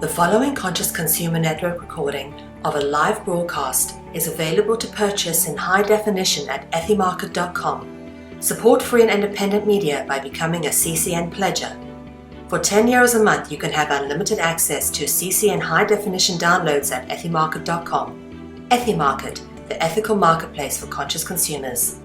The following Conscious Consumer Network recording of a live broadcast is available to purchase in high definition at ethymarket.com. Support free and independent media by becoming a CCN pledger. For €10 a month, you can have unlimited access to CCN high definition downloads at ethymarket.com. Ethymarket, the ethical marketplace for conscious consumers.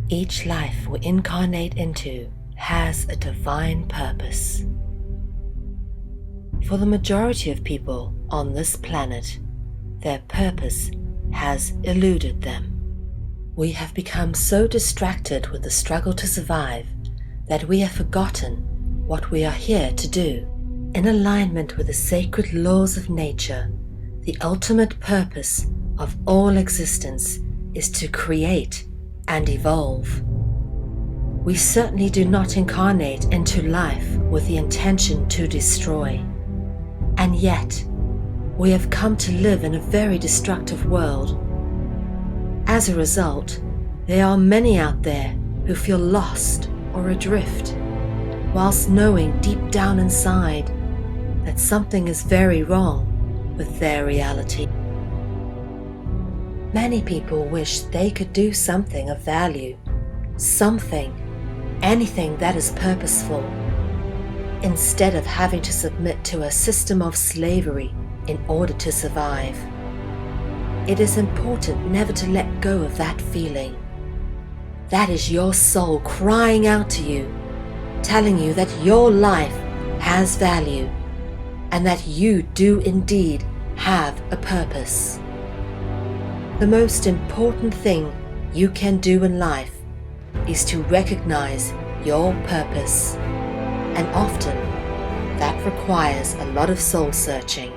Each life we incarnate into has a divine purpose. For the majority of people on this planet, their purpose has eluded them. We have become so distracted with the struggle to survive that we have forgotten what we are here to do. In alignment with the sacred laws of nature, the ultimate purpose of all existence is to create and evolve. We certainly do not incarnate into life with the intention to destroy. And yet, we have come to live in a very destructive world. As a result, there are many out there who feel lost or adrift, whilst knowing deep down inside that something is very wrong with their reality. Many people wish they could do something of value, anything that is purposeful, instead of having to submit to a system of slavery in order to survive. It is important never to let go of that feeling. That is your soul crying out to you, telling you that your life has value and that you do indeed have a purpose. The most important thing you can do in life is to recognize your purpose, and often that requires a lot of soul searching.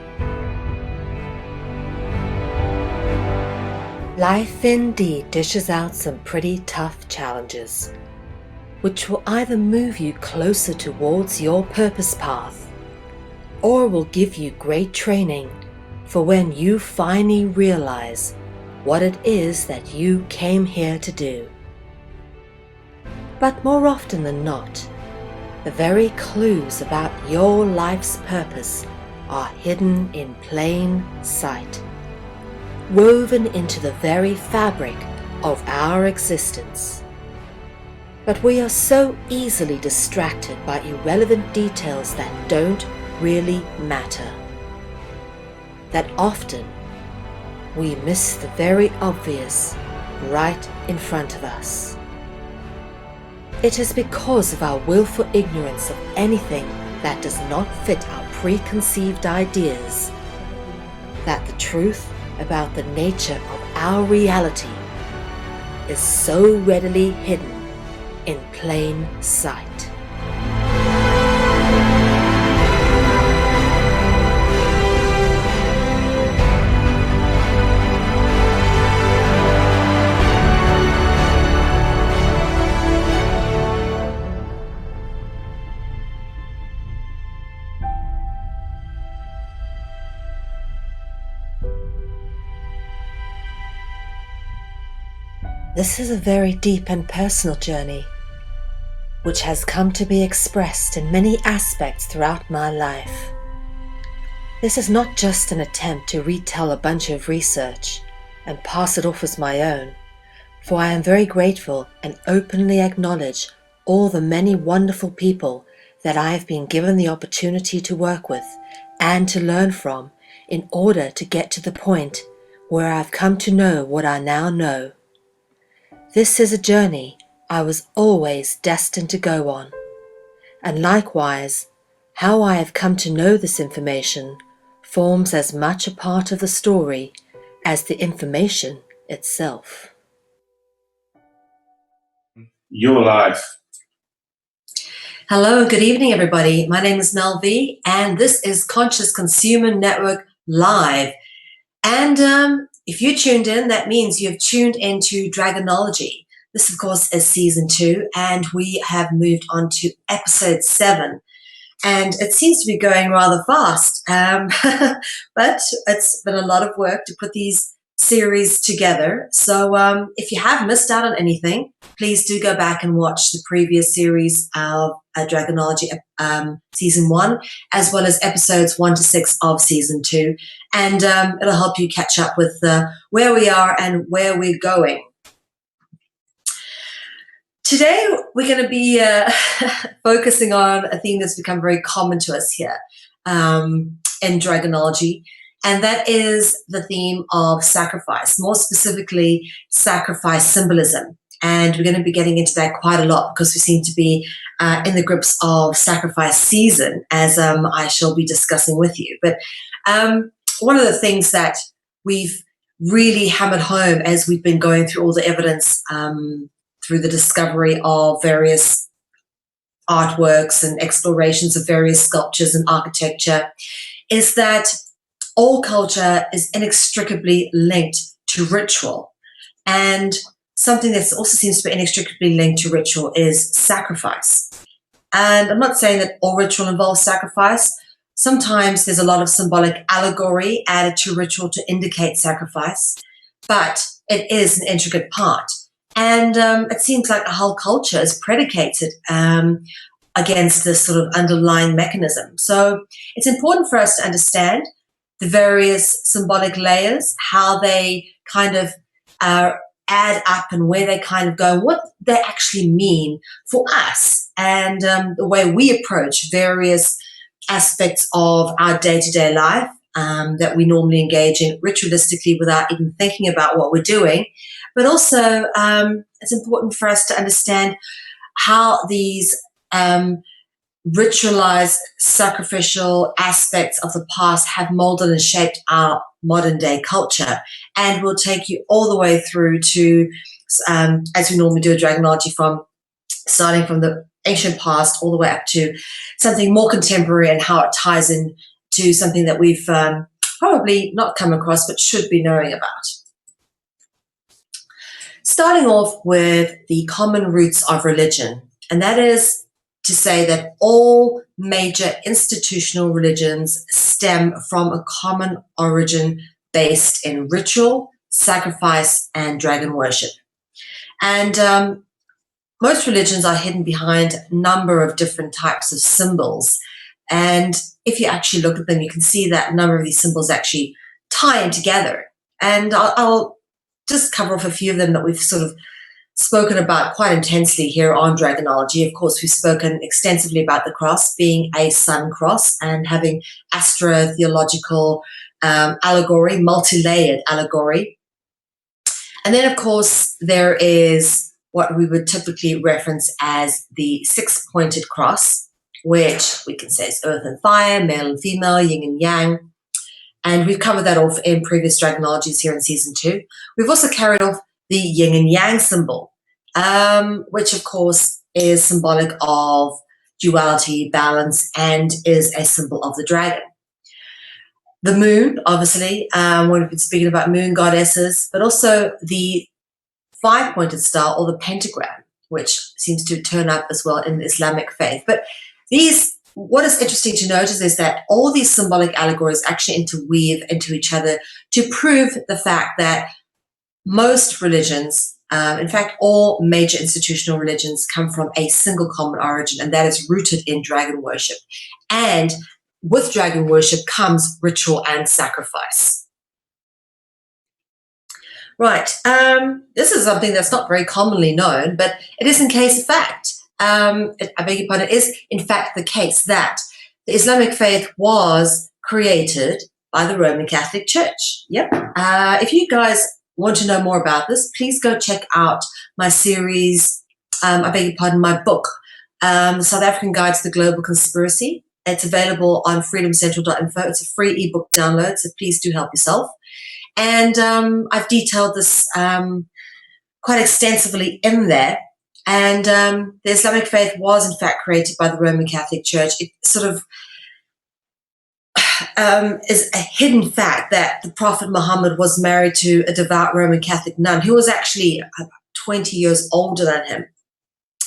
Life indeed dishes out some pretty tough challenges, which will either move you closer towards your purpose path, or will give you great training for when you finally realize what it is that you came here to do. But more often than not, the very clues about your life's purpose are hidden in plain sight, woven into the very fabric of our existence. But we are so easily distracted by irrelevant details that don't really matter, that often we miss the very obvious right in front of us. It is because of our willful ignorance of anything that does not fit our preconceived ideas that the truth about the nature of our reality is so readily hidden in plain sight. This is a very deep and personal journey, which has come to be expressed in many aspects throughout my life. This is not just an attempt to retell a bunch of research and pass it off as my own, for I am very grateful and openly acknowledge all the many wonderful people that I have been given the opportunity to work with and to learn from in order to get to the point where I've come to know what I now know. This is a journey I was always destined to go on, and likewise, how I have come to know this information forms as much a part of the story as the information itself. Your life Hello and good evening, everybody. My name is Mel V, and this is Conscious Consumer Network Live. And if you tuned in, that means you've tuned into Dragonology. This, of course, is season 2, and we have moved on to episode 7. And it seems to be going rather fast, but it's been a lot of work to put these series together. So if you have missed out on anything, please do go back and watch the previous series of Dragonology season 1, as well as episodes 1 to 6 of season 2. And it'll help you catch up with where we are and where we're going. Today, we're going to be focusing on a theme that's become very common to us here in Dragonology, and that is the theme of sacrifice, more specifically, sacrifice symbolism. And we're going to be getting into that quite a lot because we seem to be in the grips of sacrifice season, as I shall be discussing with you. But one of the things that we've really hammered home as we've been going through all the evidence through the discovery of various artworks and explorations of various sculptures and architecture, is that all culture is inextricably linked to ritual. And something that also seems to be inextricably linked to ritual is sacrifice. And I'm not saying that all ritual involves sacrifice. Sometimes there's a lot of symbolic allegory added to ritual to indicate sacrifice, but it is an intricate part. And it seems like the whole culture is predicated against this sort of underlying mechanism. So it's important for us to understand the various symbolic layers, how they kind of add up and where they kind of go, what they actually mean for us, and the way we approach various aspects of our day-to-day life that we normally engage in ritualistically without even thinking about what we're doing. But also, it's important for us to understand how these ritualized sacrificial aspects of the past have molded and shaped our modern day culture. And we'll take you all the way through to, as we normally do a Dragonology, starting from the ancient past all the way up to something more contemporary and how it ties in to something that we've probably not come across but should be knowing about. Starting off with the common roots of religion, and that is to say that all major institutional religions stem from a common origin based in ritual, sacrifice, and dragon worship. And most religions are hidden behind a number of different types of symbols. And if you actually look at them, you can see that a number of these symbols actually tie in together. And I'll just cover off a few of them that we've sort of spoken about quite intensely here on Dragonology. Of course, we've spoken extensively about the cross being a sun cross and having astrotheological allegory, multi-layered allegory. And then, of course, there is what we would typically reference as the six-pointed cross, which we can say is earth and fire, male and female, yin and yang. And we've covered that off in previous Dragonologies here in season 2. We've also carried off the yin and yang symbol, which of course is symbolic of duality, balance, and is a symbol of the dragon. The moon, obviously, when we've been speaking about moon goddesses, but also the five-pointed star or the pentagram, which seems to turn up as well in the Islamic faith. But what is interesting to notice is that all these symbolic allegories actually interweave into each other to prove the fact that most religions, in fact, all major institutional religions come from a single common origin, and that is rooted in dragon worship. And with dragon worship comes ritual and sacrifice. Right. This is something that's not very commonly known, but it is in case of fact. I beg your pardon, it is in fact the case that the Islamic faith was created by the Roman Catholic Church. Yep. If you guys want to know more about this, please go check out my series, I beg your pardon, my book, The South African Guide to the Global Conspiracy. It's available on freedomcentral.info. It's a free ebook download, so please do help yourself. And I've detailed this quite extensively in there. And the Islamic faith was, in fact, created by the Roman Catholic Church. It sort of is a hidden fact that the Prophet Muhammad was married to a devout Roman Catholic nun who was actually 20 years older than him.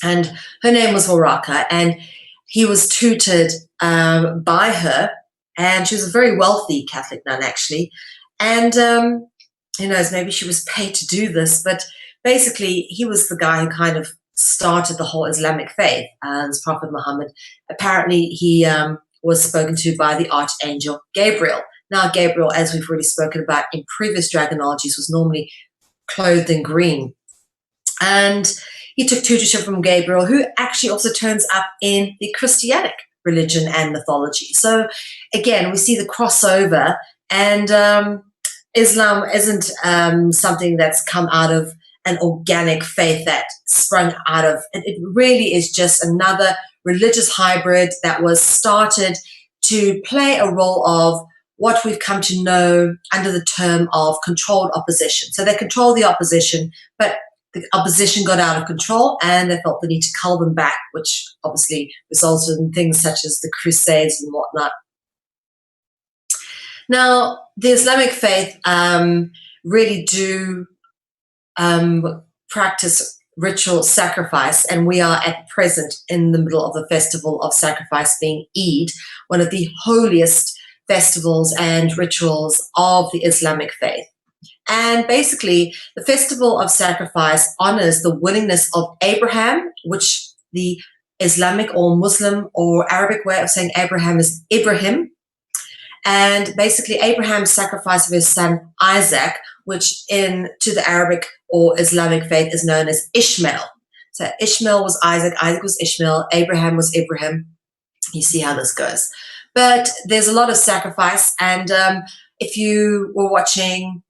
And her name was Waraka, and he was tutored by her, and she was a very wealthy Catholic nun, actually. And who knows, maybe she was paid to do this, but basically he was the guy who kind of started the whole Islamic faith, this Prophet Muhammad. Apparently he was spoken to by the Archangel Gabriel. Now, Gabriel, as we've already spoken about in previous Dragonologies, was normally clothed in green. And he took tutorship from Gabriel, who actually also turns up in the Christianic religion and mythology. So again, we see the crossover, and Islam isn't something that's come out of an organic faith that sprung out of it. It really is just another religious hybrid that was started to play a role of what we've come to know under the term of controlled opposition. So they control the opposition, but the opposition got out of control and they felt the need to cull them back, which obviously resulted in things such as the Crusades and whatnot. Now, the Islamic faith really do practice ritual sacrifice, and we are at present in the middle of the festival of sacrifice, being Eid, one of the holiest festivals and rituals of the Islamic faith. And basically, the festival of sacrifice honors the willingness of Abraham, which the Islamic or Muslim or Arabic way of saying Abraham is Ibrahim. And basically, Abraham's sacrifice of his son Isaac, which to the Arabic or Islamic faith is known as Ishmael. So Ishmael was Isaac, Isaac was Ishmael, Abraham was Ibrahim. You see how this goes. But there's a lot of sacrifice. And if you were watching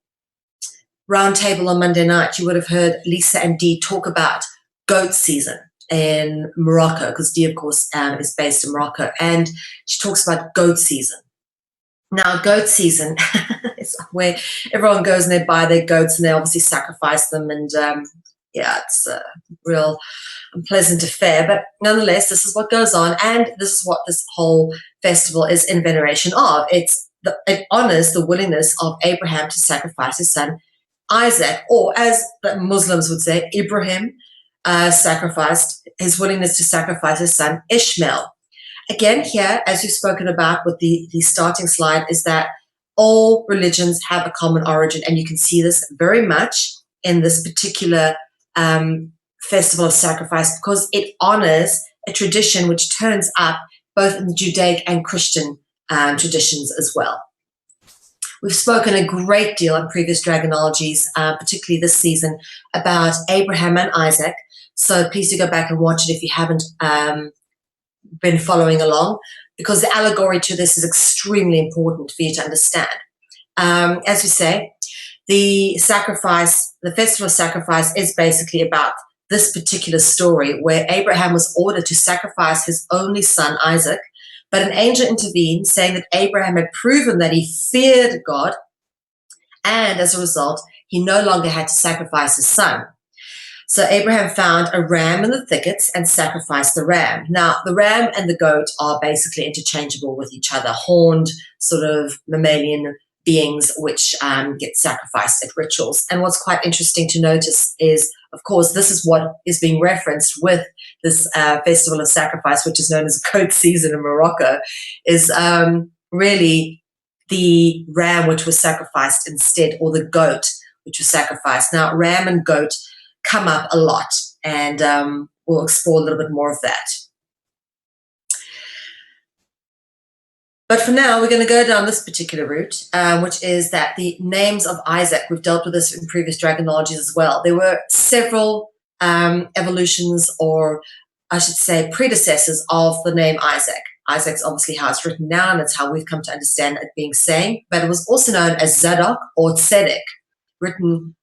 Roundtable on Monday night, you would have heard Lisa and Dee talk about goat season in Morocco, because Dee, of course, is based in Morocco. And she talks about goat season. Now, goat season is where everyone goes and they buy their goats and they obviously sacrifice them. And yeah, it's a real unpleasant affair. But nonetheless, this is what goes on. And this is what this whole festival is in veneration of. It honors the willingness of Abraham to sacrifice his son Isaac, or as the Muslims would say, Ibrahim sacrificed his willingness to sacrifice his son Ishmael. Again, here, as we've spoken about with the starting slide, is that all religions have a common origin, and you can see this very much in this particular festival of sacrifice, because it honors a tradition which turns up both in the Judaic and Christian traditions as well. We've spoken a great deal in previous Dragonologies, particularly this season, about Abraham and Isaac. So please do go back and watch it if you haven't been following along, because the allegory to this is extremely important for you to understand. As we say, the festival of sacrifice is basically about this particular story where Abraham was ordered to sacrifice his only son, Isaac, but an angel intervened, saying that Abraham had proven that he feared God, and as a result, he no longer had to sacrifice his son. So Abraham found a ram in the thickets and sacrificed the ram. Now, the ram and the goat are basically interchangeable with each other, horned sort of mammalian beings which get sacrificed at rituals. And what's quite interesting to notice is, of course, this is what is being referenced with this festival of sacrifice, which is known as goat season in Morocco, is really the ram which was sacrificed instead, or the goat which was sacrificed. Now, ram and goat come up a lot, and we'll explore a little bit more of that. But for now, we're going to go down this particular route, which is that the names of Isaac, we've dealt with this in previous Dragonologies as well. There were several evolutions, or I should say predecessors of the name Isaac. Isaac's obviously how it's written now, and it's how we've come to understand it being saying, but it was also known as Zadok or Tzedek, written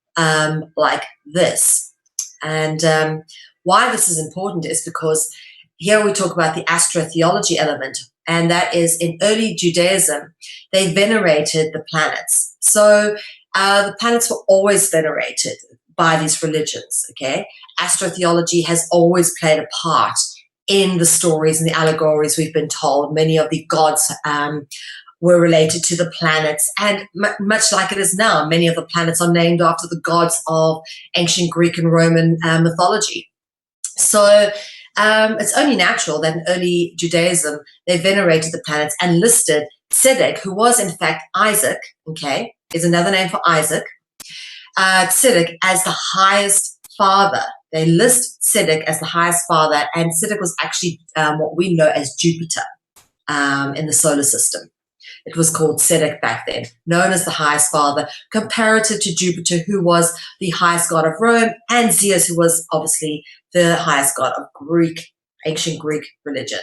like this. And why this is important is because here we talk about the astrotheology element, and that is in early Judaism, they venerated the planets. So the planets were always venerated. by these religions, okay? Astrotheology has always played a part in the stories and the allegories we've been told. Many of the gods were related to the planets, and much like it is now, many of the planets are named after the gods of ancient Greek and Roman mythology. So it's only natural that in early Judaism, they venerated the planets and listed Tzedek, who was in fact Isaac, okay, is another name for Isaac, Tzedek as the highest father. They list Tzedek as the highest father, and Tzedek was actually what we know as Jupiter in the solar system. It was called Tzedek back then, known as the highest father, comparative to Jupiter, who was the highest god of Rome, and Zeus, who was obviously the highest god of ancient Greek religion.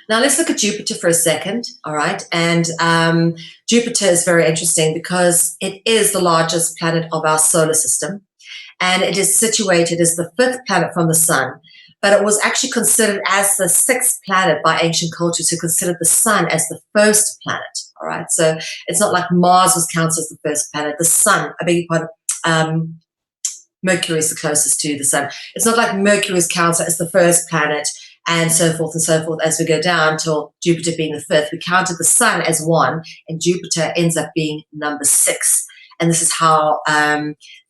Now let's look at Jupiter for a second, all right? And Jupiter is very interesting because it is the largest planet of our solar system, and it is situated as the 5th planet from the sun, but it was actually considered as the 6th planet by ancient cultures who considered the sun as the 1st planet, all right? So it's not like Mars was counted as the 1st planet. The sun, I beg your pardon, Mercury is the closest to the sun. It's not like Mercury is counted as the 1st planet, and so forth as we go down till Jupiter being the 5th. We counted the sun as 1, and Jupiter ends up being number 6. And this is how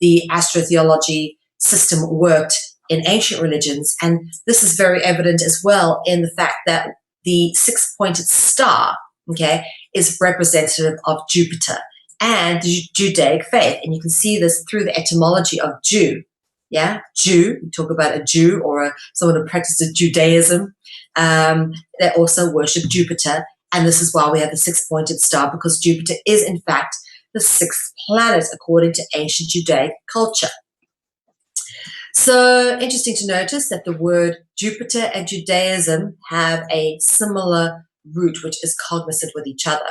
the astrotheology system worked in ancient religions. And this is very evident as well in the fact that the 6-pointed star, okay, is representative of Jupiter and the Judaic faith. And you can see this through the etymology of Jew. Yeah, Jew, we talk about a Jew or someone who practices Judaism. They also worship Jupiter. And this is why we have the 6-pointed star, because Jupiter is, in fact, the 6th planet according to ancient Judaic culture. So interesting to notice that the word Jupiter and Judaism have a similar root, which is cognizant with each other.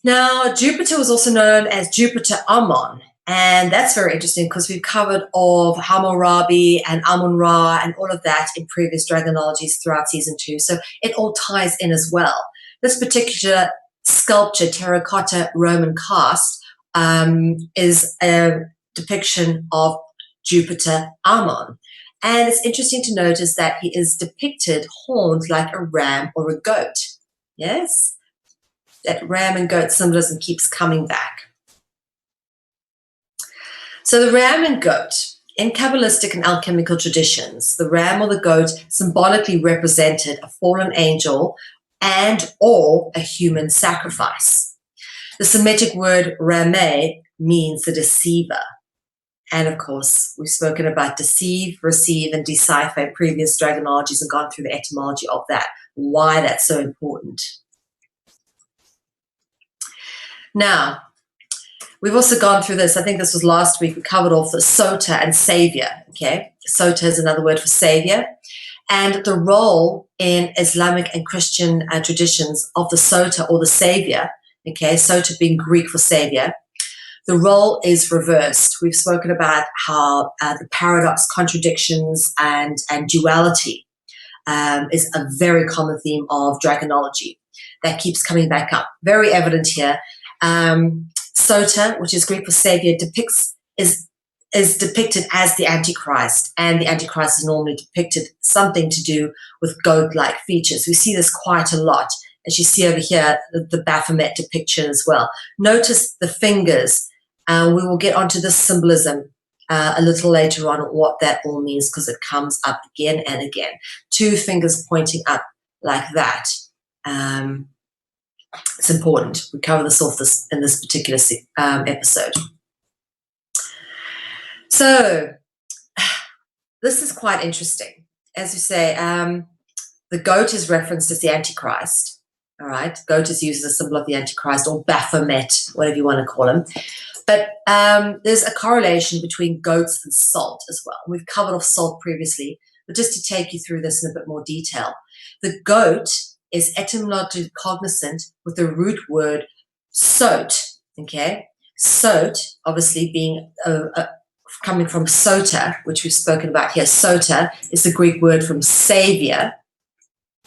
Now, Jupiter was also known as Jupiter Ammon. And that's very interesting because we've covered of Hammurabi and Amun-Ra and all of that in previous dragonologies throughout season 2. So it all ties in as well. This particular sculpture, terracotta Roman cast, is a depiction of Jupiter Ammon. And it's interesting to notice that he is depicted horned like a ram or a goat. Yes? That ram and goat symbolism keeps coming back. So the ram and goat, in Kabbalistic and alchemical traditions, the ram or the goat symbolically represented a fallen angel and or a human sacrifice. The Semitic word rameh means the deceiver. And of course, we've spoken about deceive, receive, and decipher in previous dragonologies and gone through the etymology of that, why that's so important. Now, we've also gone through this. I think this was last week. We covered off the Sota and Savior. Okay, Sota is another word for Savior, and the role in Islamic and Christian traditions of the Sota or the Savior. Okay, Sota being Greek for Savior. The role is reversed. We've spoken about how the paradox, contradictions, and duality is a very common theme of dragonology that keeps coming back up. Very evident here. Sota, which is Greek for Savior, is depicted as the Antichrist, and the Antichrist is normally depicted something to do with goat-like features. We see this quite a lot, as you see over here, the Baphomet depiction as well. Notice the fingers. We will get onto this symbolism a little later on, what that all means, because it comes up again and again. 2 fingers pointing up like that. It's important. We cover this off in this particular episode. So this is quite interesting. As you say, the goat is referenced as the Antichrist. All right, goat is used as a symbol of the Antichrist, or Baphomet, whatever you want to call him. But there's a correlation between goats and salt as well. We've covered off salt previously, but just to take you through this in a bit more detail. The goat is etymologically cognizant with the root word sot, okay? Sot, obviously being coming from sota, which we've spoken about here. Sota is the Greek word from savior,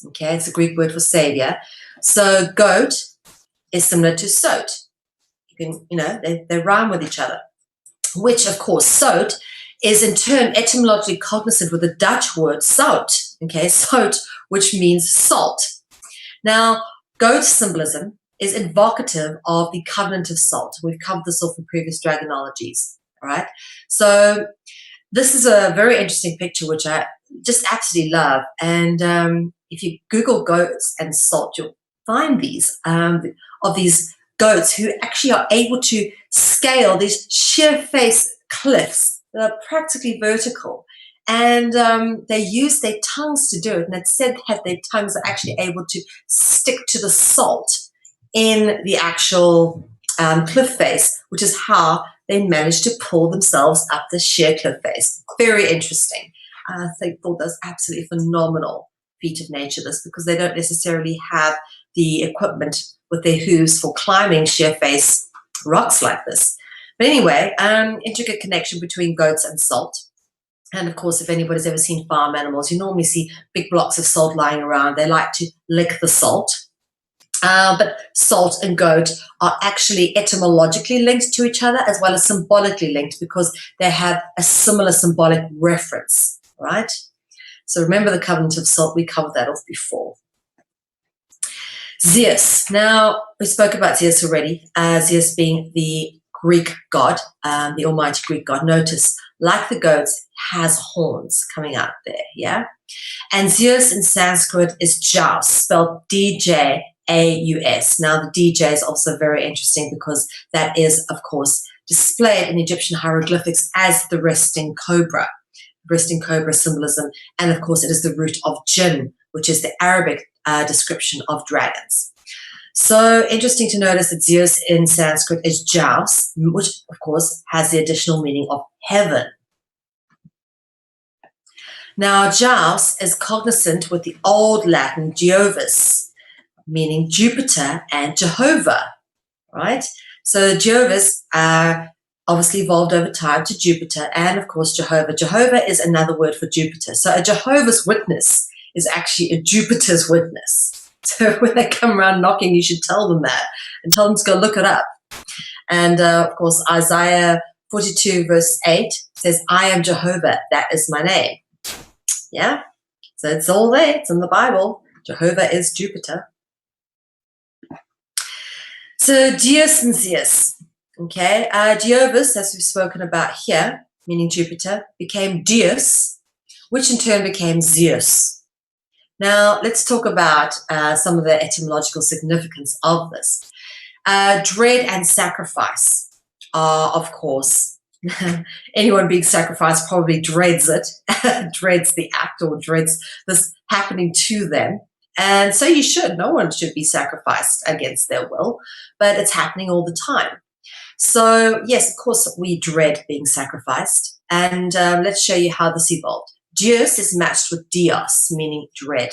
okay? It's a Greek word for savior. So goat is similar to sot. they rhyme with each other. Which, of course, sout is in turn etymologically cognizant with the Dutch word sout, okay, sout, which means salt. Now, goat symbolism is evocative of the covenant of salt. We've covered this off in previous dragonologies, all right? So this is a very interesting picture, which I just absolutely love. And if you Google goats and salt, you'll find these, of these goats who actually are able to scale these sheer face cliffs that are practically vertical. And they use their tongues to do it. And it's said that their tongues are actually able to stick to the salt in the actual cliff face, which is how they manage to pull themselves up the sheer cliff face. Very interesting. I thought that's absolutely phenomenal feat of nature, this, because they don't necessarily have the equipment with their hooves for climbing sheer face rocks like this. But anyway, intricate connection between goats and salt. And of course, if anybody's ever seen farm animals, you normally see big blocks of salt lying around. They like to lick the salt. But salt and goat are actually etymologically linked to each other as well as symbolically linked because they have a similar symbolic reference, right? So remember the covenant of salt. We covered that off before. Zeus. Now, we spoke about Zeus already. Zeus being the Greek god, the almighty Greek god. Notice, like the goats, has horns coming out there, yeah? And Zeus in Sanskrit is Jaus, spelled D-J-A-U-S. Now, the DJ is also very interesting because that is, of course, displayed in Egyptian hieroglyphics as the resting cobra symbolism. And, of course, it is the root of jinn, which is the Arabic description of dragons. So interesting to notice that Zeus in Sanskrit is Jaus, which, of course, has the additional meaning of heaven. Now, Jaus is cognizant with the Old Latin Jovus, meaning Jupiter and Jehovah, right? So Jovus obviously evolved over time to Jupiter and, of course, Jehovah. Jehovah is another word for Jupiter. So a Jehovah's Witness is actually a Jupiter's witness. So when they come around knocking, you should tell them that and tell them to go look it up. And, of course, Isaiah 42 verse 8 says, I am Jehovah, that is my name. Yeah? So it's all there. It's in the Bible. Jehovah is Jupiter. So Deus and Zeus. Okay? Jovus, as we've spoken about here, meaning Jupiter, became Deus, which in turn became Zeus. Now, let's talk about some of the etymological significance of this. Dread and sacrifice are, of course, anyone being sacrificed probably dreads it, dreads the act or dreads this happening to them. And so you should. No one should be sacrificed against their will, but it's happening all the time. So, yes, of course, we dread being sacrificed. And let's show you how this evolved. Deus is matched with Dios, meaning dread,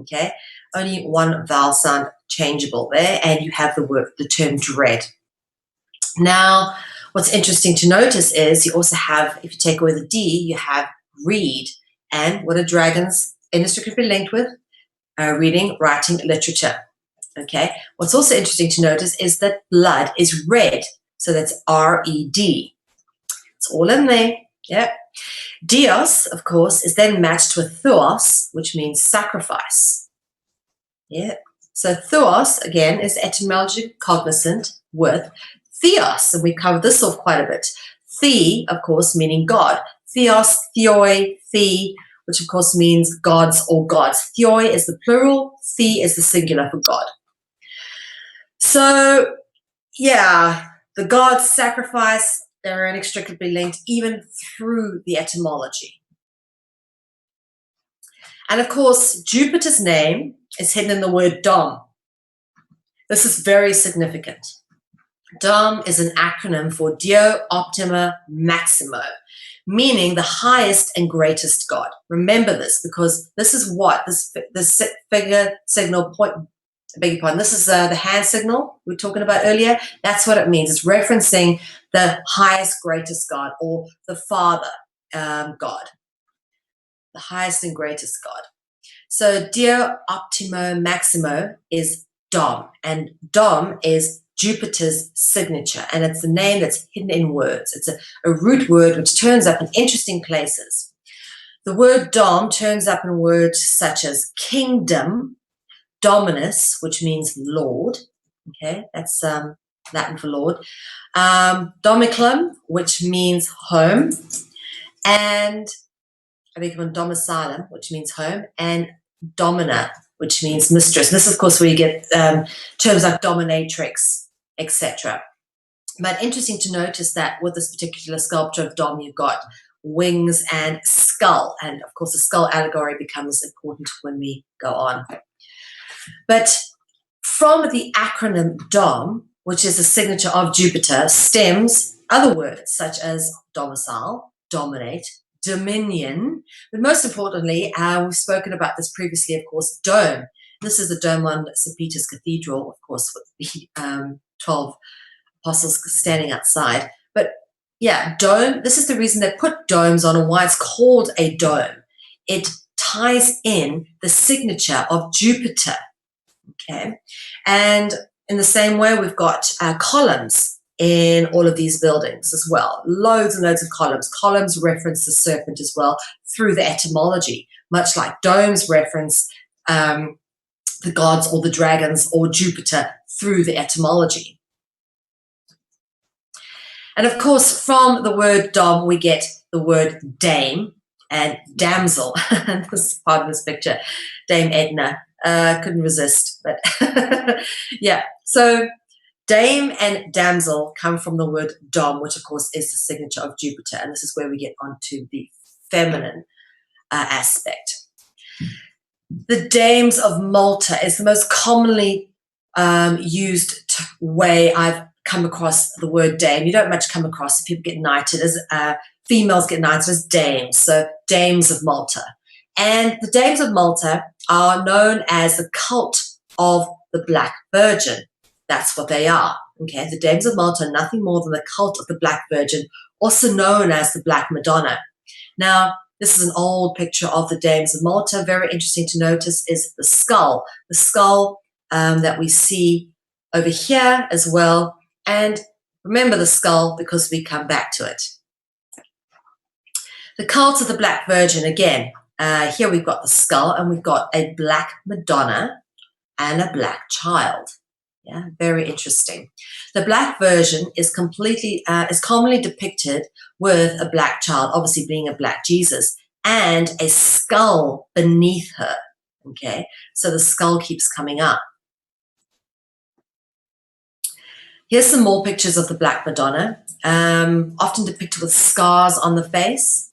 okay? Only one vowel sound changeable there, and you have the term dread. Now, what's interesting to notice is you also have, if you take away the D, you have read. And what are dragons inextricably linked with? Reading, writing, literature, okay? What's also interesting to notice is that blood is red, so that's R-E-D. It's all in there, yeah. Dios, of course, is then matched with Theos, which means sacrifice. Yeah. So Theos, again, is etymologically cognizant with Theos, and we covered this off quite a bit. The, of course, meaning God. Theos, Theoi, The, which of course means gods or gods. Theoi is the plural, The is the singular for God. So, yeah, the gods sacrifice, they're inextricably linked even through the etymology. And of course, Jupiter's name is hidden in the word Dom. This is very significant. Dom is an acronym for Dio Optima Maximo, meaning the highest and greatest God. Remember this, because this is what this figure signal point, I beg your pardon, this is the hand signal we were talking about earlier. That's what it means. It's referencing the highest, greatest God, or the Father God, the highest and greatest God. So Dio Optimo Maximo is Dom, and Dom is Jupiter's signature, and it's a name that's hidden in words. It's a root word which turns up in interesting places. The word dom turns up in words such as kingdom, dominus, which means Lord. Okay, that's Latin for Lord. Domicilum, which means home, and I beg your pardon, domicilum, which means home, and domina, which means mistress. This, of course, where you get terms like dominatrix, etc. But interesting to notice that with this particular sculpture of Dom, you've got wings and skull, and of course the skull allegory becomes important when we go on. But from the acronym DOM, which is the signature of Jupiter, stems other words such as domicile, dominate, dominion, but most importantly, we've spoken about this previously, of course, dome. This is the dome on St. Peter's Cathedral, of course, with the 12 apostles standing outside. But yeah, dome, this is the reason they put domes on and why it's called a dome. It ties in the signature of Jupiter. Okay, and in the same way, we've got columns in all of these buildings as well. Loads and loads of columns. Columns reference the serpent as well through the etymology, much like domes reference the gods or the dragons or Jupiter through the etymology. And of course, from the word dom, we get the word dame and damsel. And this is part of this picture, Dame Edna. Couldn't resist, but yeah. So dame and damsel come from the word dom, which of course is the signature of Jupiter. And this is where we get onto the feminine aspect. The dames of Malta is the most commonly used way I've come across the word dame. You don't much come across it. People get knighted as females get knighted as dames. So dames of Malta. And the dames of Malta are known as the cult of the Black Virgin. That's what they are. Okay, the dames of Malta are nothing more than the cult of the Black Virgin, also known as the Black Madonna. Now, this is an old picture of the dames of Malta. Very interesting to notice is the skull. The skull that we see over here as well. And remember the skull because we come back to it. The cult of the Black Virgin, again, here we've got the skull and we've got a Black Madonna and a Black child. Yeah, very interesting. The Black Virgin is commonly depicted with a black child, obviously being a black Jesus, and a skull beneath her. Okay, so the skull keeps coming up. Here's some more pictures of the Black Madonna, often depicted with scars on the face.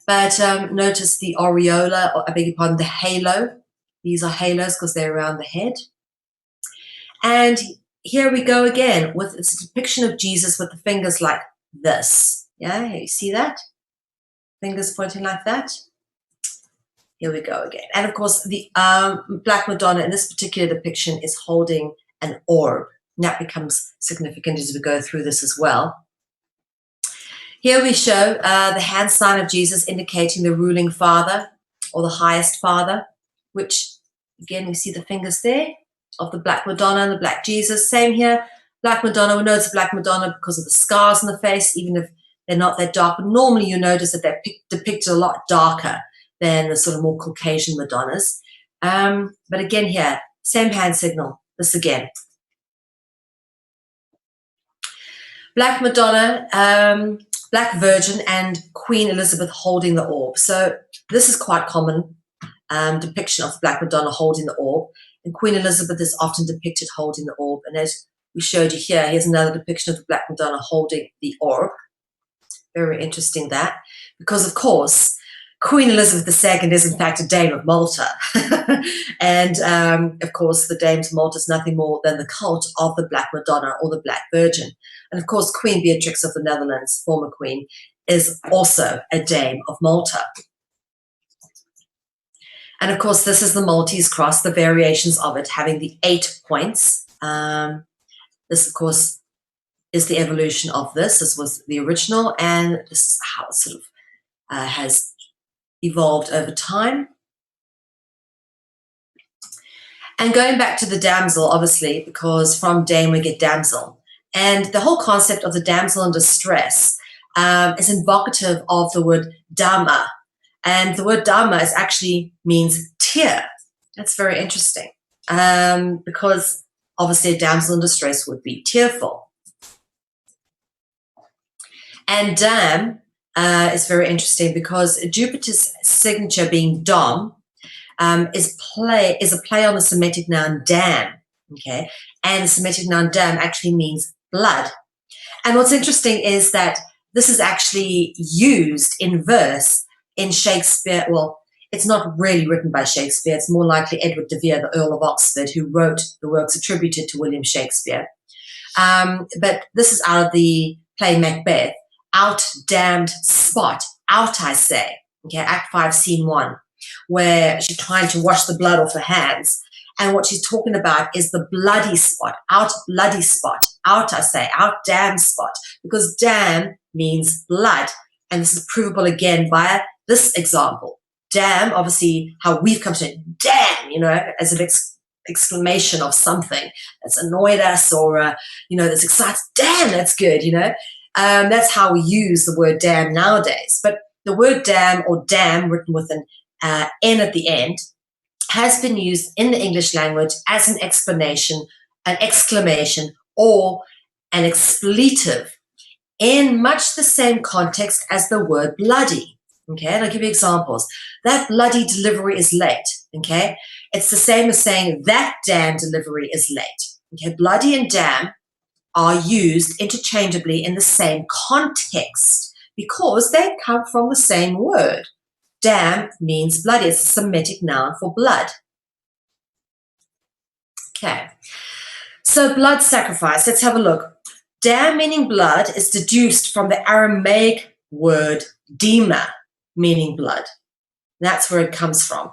But notice the aureola, or I beg your pardon, the halo. These are halos because they're around the head. And here we go again with it's a depiction of Jesus with the fingers like this. Yeah, you see that? Fingers pointing like that. Here we go again. And of course, the Black Madonna in this particular depiction is holding an orb. And that becomes significant as we go through this as well. Here we show the hand sign of Jesus indicating the ruling Father or the highest Father, which again, we see the fingers there of the Black Madonna and the Black Jesus. Same here, Black Madonna. We know it's a Black Madonna because of the scars on the face, even if they're not that dark. But normally you notice that they're depicted a lot darker than the sort of more Caucasian Madonnas. But again here, same hand signal, this again. Black Madonna, Black Virgin and Queen Elizabeth holding the orb. So this is quite common depiction of the Black Madonna holding the orb. And Queen Elizabeth is often depicted holding the orb. And as we showed you here, here's another depiction of the Black Madonna holding the orb. Very interesting that. Because, of course, Queen Elizabeth II is, in fact, a Dame of Malta. And, of course, the Dames of Malta is nothing more than the cult of the Black Madonna or the Black Virgin. And, of course, Queen Beatrix of the Netherlands, former queen, is also a Dame of Malta. And, of course, this is the Maltese cross, the variations of it having the 8 points. This, of course, is the evolution of this. This was the original, and this is how it sort of has evolved over time. And going back to the damsel, obviously, because from dame we get damsel. And the whole concept of the damsel in distress is invocative of the word dharma. And the word dharma actually means tear. That's very interesting because obviously a damsel in distress would be tearful. And dam is very interesting because Jupiter's signature being dom is a play on the Semitic noun dam, okay? And the Semitic noun dam actually means blood. And what's interesting is that this is actually used in verse in Shakespeare. Well, it's not really written by Shakespeare. It's more likely Edward de Vere, the Earl of Oxford, who wrote the works attributed to William Shakespeare. But this is out of the play Macbeth. Out damned spot, out I say, okay, Act 5, Scene 1, where she's trying to wash the blood off her hands. And what she's talking about is the bloody spot, out bloody spot, out I say, out damn spot, because damn means blood. And this is provable again by this example. Damn, obviously how we've come to it, damn, you know, as an exclamation of something that's annoyed us or, you know, that's excited, damn, that's good, you know. That's how we use the word damn nowadays. But the word damn or damn written with an N at the end has been used in the English language as an explanation, an exclamation, or an expletive in much the same context as the word bloody. Okay, and I'll give you examples. That bloody delivery is late. Okay, it's the same as saying that damn delivery is late. Okay, bloody and damn are used interchangeably in the same context because they come from the same word. Dam means bloody. It's a Semitic noun for blood. Okay, so blood sacrifice. Let's have a look. Dam meaning blood is deduced from the Aramaic word dema, meaning blood. That's where it comes from.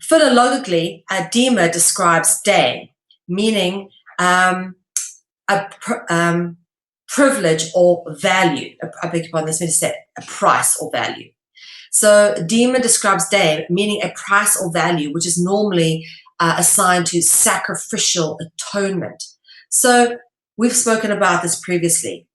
Philologically, dema describes dame, meaning a privilege or value. I beg your pardon, this means to say a price or value. So dema describes dame, meaning a price or value, which is normally assigned to sacrificial atonement. So we've spoken about this previously.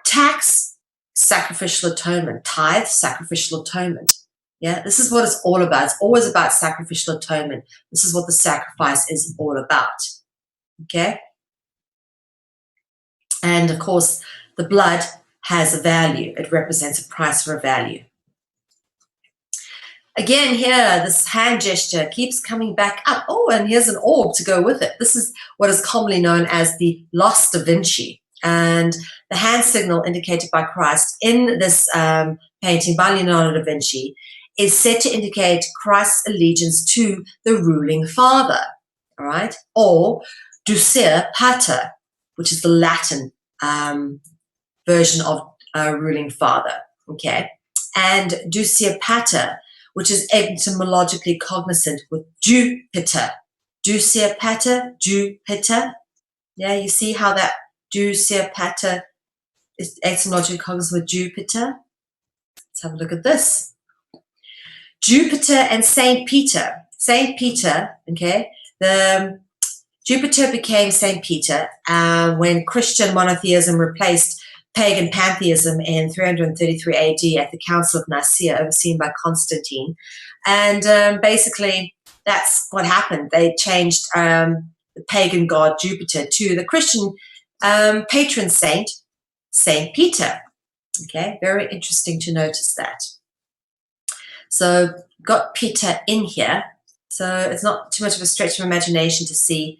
Tax, sacrificial atonement. Tithe, sacrificial atonement. Yeah, this is what it's all about. It's always about sacrificial atonement. This is what the sacrifice is all about. Okay? And of course, the blood has a value. It represents a price or a value. Again, here, this hand gesture keeps coming back up. Oh, and here's an orb to go with it. This is what is commonly known as the Lost da Vinci. And the hand signal indicated by Christ in this painting by Leonardo da Vinci is said to indicate Christ's allegiance to the ruling father, all right? Or Ducere Pater, which is the Latin version of ruling father, okay? And Ducere Pater, which is etymologically cognizant with Jupiter. Ducere Pater, Jupiter. Yeah, you see how that Ducere Pater is etymologically cognizant with Jupiter? Let's have a look at this. Jupiter and Saint Peter. Saint Peter, okay, Jupiter became Saint Peter when Christian monotheism replaced pagan pantheism in 333 AD at the Council of Nicaea, overseen by Constantine. And basically, that's what happened. They changed the pagan god Jupiter to the Christian patron saint, Saint Peter. Okay, very interesting to notice that. So got Peter in here. So it's not too much of a stretch of imagination to see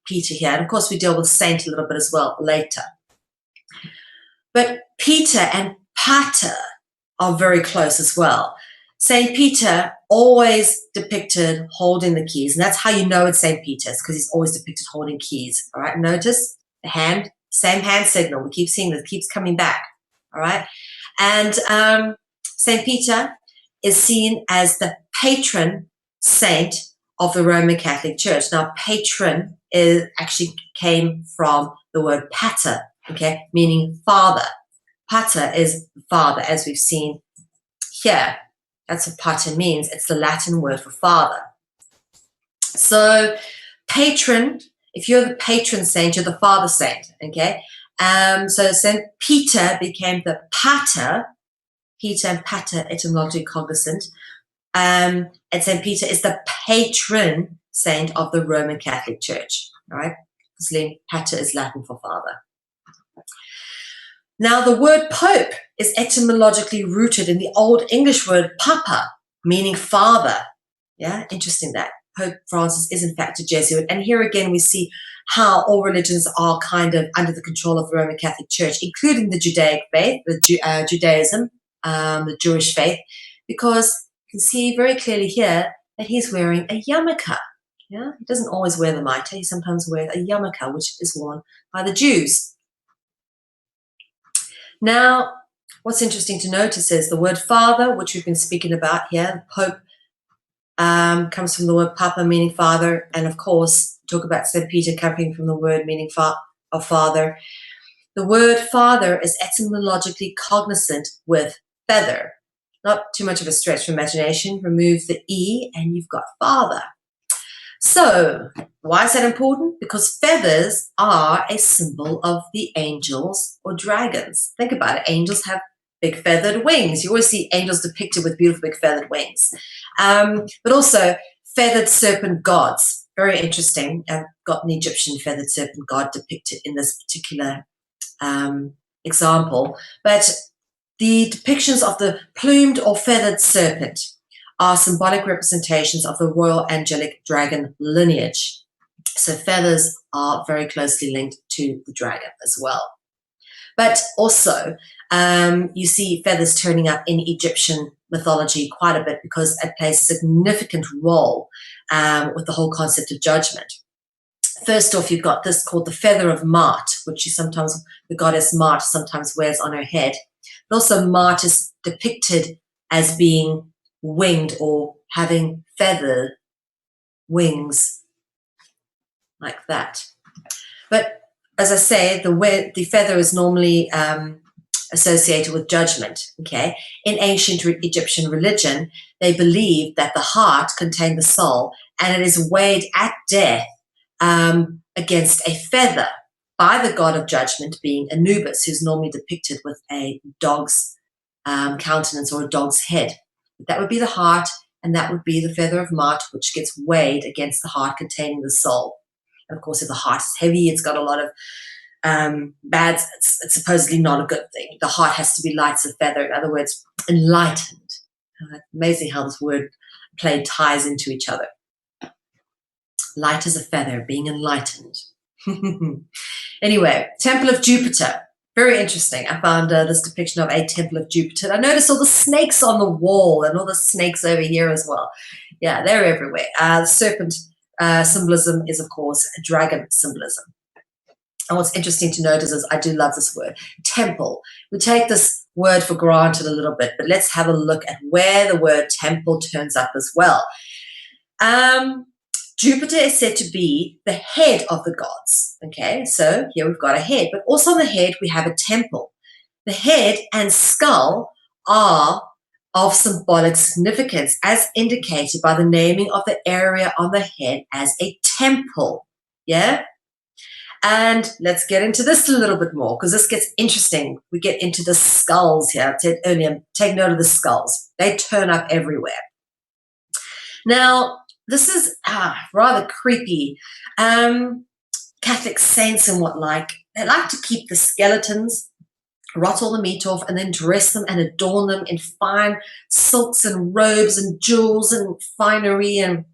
Peter here. And of course, we deal with saint a little bit as well later. But Peter and Pater are very close as well. Saint Peter always depicted holding the keys. And that's how you know it's Saint Peter's, because he's always depicted holding keys. All right, notice the hand, same hand signal. We keep seeing this, keeps coming back. All right. And Saint Peter is seen as the patron saint of the Roman Catholic Church. Now, patron actually came from the word pater, okay, meaning father. Pater is father, as we've seen here. That's what pater means. It's the Latin word for father. So patron, if you're the patron saint, you're the father saint, okay? So St. Peter became the pater. Peter and pater, etymologically cognizant. And St. Peter is the patron saint of the Roman Catholic Church, all right? Because pater is Latin for father. Now, the word pope is etymologically rooted in the Old English word papa, meaning father. Yeah, interesting that. Pope Francis is in fact a Jesuit. And here again, we see how all religions are kind of under the control of the Roman Catholic Church, including the Judaic faith, Judaism, the Jewish faith, because you can see very clearly here that he's wearing a yarmulke. Yeah, he doesn't always wear the mitre. He sometimes wears a yarmulke, which is worn by the Jews. Now, what's interesting to notice is the word father, which we've been speaking about here, Pope, comes from the word papa, meaning father, and of course, talk about St. Peter coming from the word meaning of father. The word father is etymologically cognizant with feather. Not too much of a stretch for imagination. Remove the E and you've got father. So, why is that important? Because feathers are a symbol of the angels or dragons. Think about it. Angels have big feathered wings. You always see angels depicted with beautiful big feathered wings. But also feathered serpent gods. Very interesting. I've got an Egyptian feathered serpent god depicted in this particular example. But the depictions of the plumed or feathered serpent are symbolic representations of the royal angelic dragon lineage. So feathers are very closely linked to the dragon as well. But also, you see feathers turning up in Egyptian mythology quite a bit because it plays a significant role with the whole concept of judgment. First off, you've got this called the feather of Mart, which the goddess Mart sometimes wears on her head. But also Mart is depicted as being winged or having feather wings like that. But as I say, the feather is normally associated with judgment, okay? In ancient Egyptian religion, they believed that the heart contained the soul and it is weighed at death against a feather by the god of judgment, being Anubis, who's normally depicted with a dog's countenance or a dog's head. That would be the heart, and that would be the feather of Mart, which gets weighed against the heart containing the soul. And of course, if the heart is heavy, it's got a lot of bads. It's supposedly not a good thing. The heart has to be light as a feather. In other words, enlightened. Amazing how this word play ties into each other. Light as a feather, being enlightened. Anyway, Temple of Jupiter. Very interesting. I found this depiction of a temple of Jupiter. I noticed all the snakes on the wall and all the snakes over here as well. Yeah, they're everywhere. The serpent symbolism is, of course, a dragon symbolism. And what's interesting to notice is I do love this word, temple. We take this word for granted a little bit, but let's have a look at where the word temple turns up as well. Jupiter is said to be the head of the gods. Okay, so here we've got a head, but also on the head we have a temple. The head and skull are of symbolic significance as indicated by the naming of the area on the head as a temple. Yeah? And let's get into this a little bit more because this gets interesting. We get into the skulls here. I said earlier, take note of the skulls. They turn up everywhere. Now, this is rather creepy. Catholic saints and what like, they like to keep the skeletons, rot all the meat off, and then dress them and adorn them in fine silks and robes and jewels and finery. And,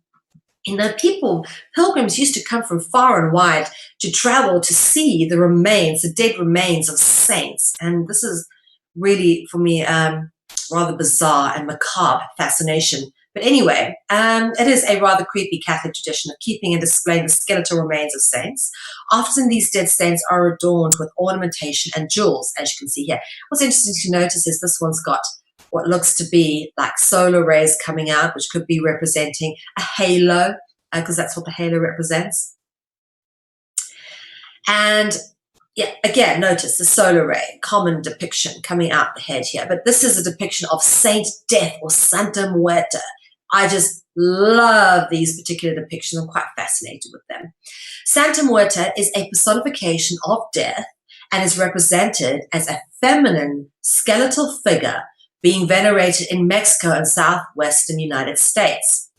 pilgrims used to come from far and wide to travel to see the remains, the dead remains of saints. And this is really, for me, rather bizarre and macabre fascination. But anyway, it is a rather creepy Catholic tradition of keeping and displaying the skeletal remains of saints. Often these dead saints are adorned with ornamentation and jewels, as you can see here. What's interesting to notice is this one's got what looks to be like solar rays coming out, which could be representing a halo, because that's what the halo represents. And yeah, again, notice the solar ray, common depiction coming out the head here. But this is a depiction of Saint Death or Santa Muerte. I just love these particular depictions. I'm quite fascinated with them. Santa Muerta is a personification of death and is represented as a feminine skeletal figure being venerated in Mexico and southwestern United States,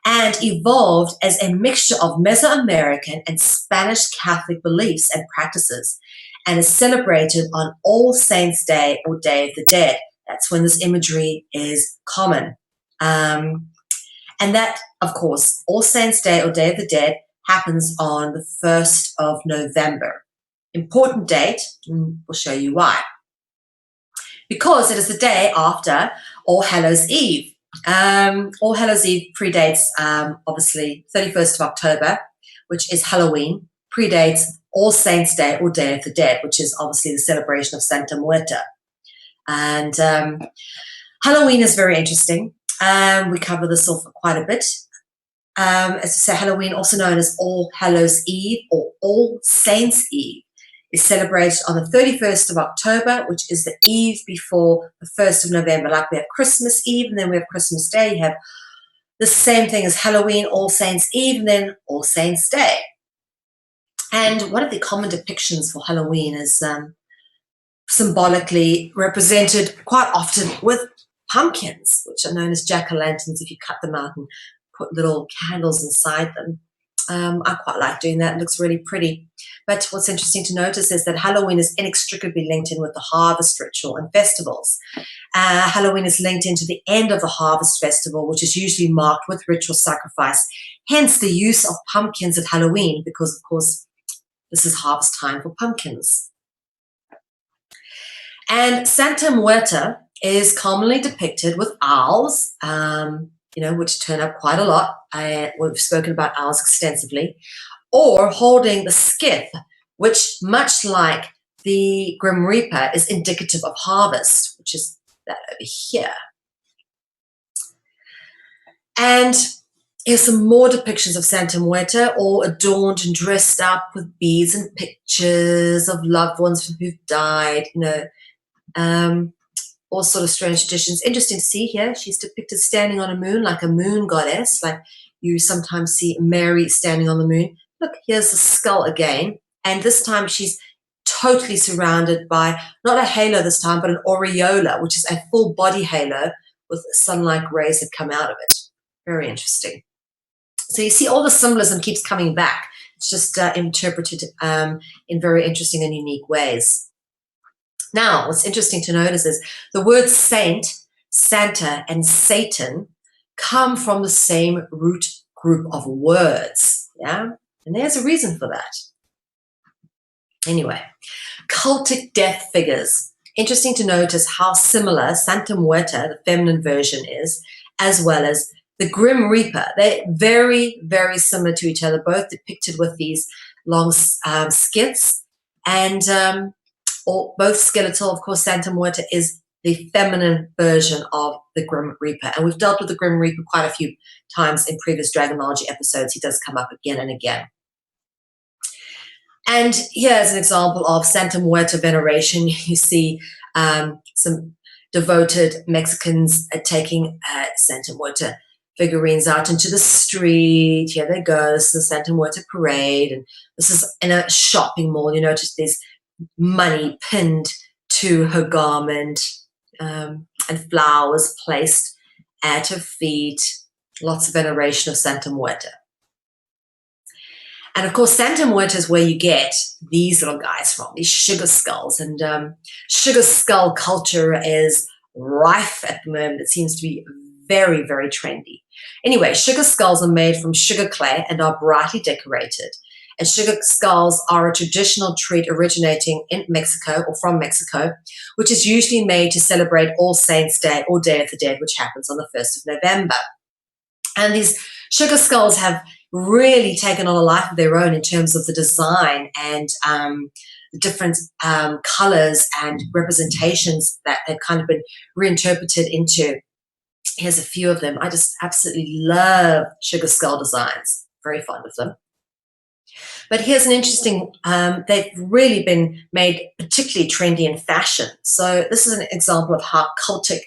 and evolved as a mixture of Mesoamerican and Spanish Catholic beliefs and practices, and is celebrated on All Saints' Day or Day of the Dead. That's when this imagery is common. And that, of course, All Saints' Day or Day of the Dead happens on the 1st of November. Important date, and we'll show you why. Because it is the day after All Hallows Eve. All Hallows Eve predates, obviously, 31st of October, which is Halloween, predates All Saints' Day or Day of the Dead, which is obviously the celebration of Santa Muerta. And Halloween is very interesting. We cover this off quite a bit. As I say, Halloween, also known as All Hallows Eve or All Saints' Eve, is celebrated on the 31st of October, which is the eve before the 1st of November. Like we have Christmas Eve and then we have Christmas Day. You have the same thing as Halloween, All Saints' Eve, and then All Saints' Day. And one of the common depictions for Halloween is symbolically represented quite often with pumpkins, which are known as jack-o'-lanterns if you cut them out and put little candles inside them. I quite like doing that. It looks really pretty. But what's interesting to notice is that Halloween is inextricably linked in with the harvest ritual and festivals. Halloween is linked into the end of the harvest festival, which is usually marked with ritual sacrifice. Hence the use of pumpkins at Halloween, because, of course, this is harvest time for pumpkins. And Santa Muerta is commonly depicted with owls, which turn up quite a lot. We've spoken about owls extensively. Or holding the skith, which, much like the Grim Reaper, is indicative of harvest, which is that over here. And here's some more depictions of Santa Muerta, all adorned and dressed up with beads and pictures of loved ones who've died, all sort of strange traditions. Interesting to see here, she's depicted standing on a moon like a moon goddess, like you sometimes see Mary standing on the moon. Look, here's the skull again, and this time she's totally surrounded by, not a halo this time, but an aureola, which is a full body halo with sun-like rays that come out of it. Very interesting. So you see all the symbolism keeps coming back. It's just interpreted in very interesting and unique ways. Now, what's interesting to notice is the words saint, Santa, and Satan come from the same root group of words, yeah? And there's a reason for that. Anyway, cultic death figures. Interesting to notice how similar Santa Muerta, the feminine version, is, as well as the Grim Reaper. They're very, very similar to each other, both depicted with these long skits, and both skeletal. Of course, Santa Muerta is the feminine version of the Grim Reaper. And we've dealt with the Grim Reaper quite a few times in previous Dragonology episodes. He does come up again and again. And here's an example of Santa Muerta veneration. You see some devoted Mexicans taking Santa Muerta figurines out into the street. Here they go. This is the Santa Muerta parade. And this is in a shopping mall. You notice there's money pinned to her garment, and flowers placed at her feet. Lots of veneration of Santa Muerta. And of course, Santa Muerta is where you get these little guys from, these sugar skulls. And sugar skull culture is rife at the moment. It seems to be very, very trendy. Anyway, sugar skulls are made from sugar clay and are brightly decorated. And sugar skulls are a traditional treat originating in Mexico or from Mexico, which is usually made to celebrate All Saints' Day or Day of the Dead, which happens on the 1st of November. And these sugar skulls have really taken on a life of their own in terms of the design and the different colors and representations that they've kind of been reinterpreted into. Here's a few of them. I just absolutely love sugar skull designs. Very fond of them. But here's an interesting, they've really been made particularly trendy in fashion. So this is an example of how cultic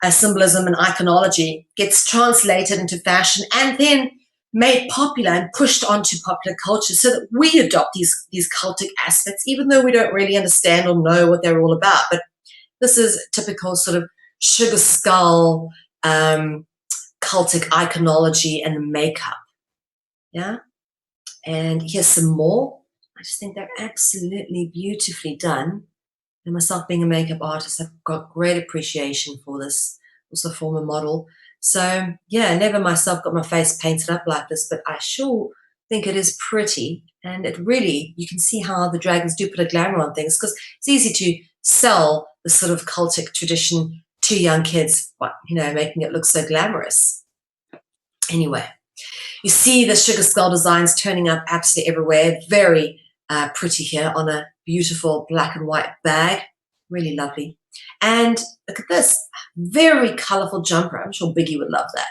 symbolism and iconology gets translated into fashion and then made popular and pushed onto popular culture so that we adopt these cultic aspects, even though we don't really understand or know what they're all about. But this is typical sort of sugar skull, cultic iconology and makeup. Yeah. And here's some more. I just think they're absolutely beautifully done. And myself being a makeup artist, I've got great appreciation for this, also former model. So yeah, never myself got my face painted up like this, but I sure think it is pretty. And it really, you can see how the dragons do put a glamour on things, because it's easy to sell the sort of cultic tradition to young kids, but, you know, making it look so glamorous. Anyway, you see the sugar skull designs turning up absolutely everywhere. Very pretty here on a beautiful black and white bag. Really lovely. And look at this, very colorful jumper. I'm sure Biggie would love that.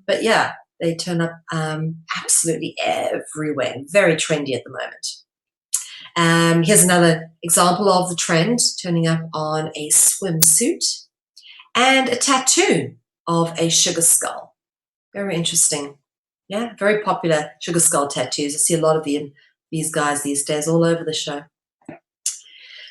But yeah, they turn up absolutely everywhere. Very trendy at the moment. Here's another example of the trend turning up on a swimsuit and a tattoo of a sugar skull. Very interesting. Yeah, very popular sugar skull tattoos. I see a lot of these guys these days all over the show.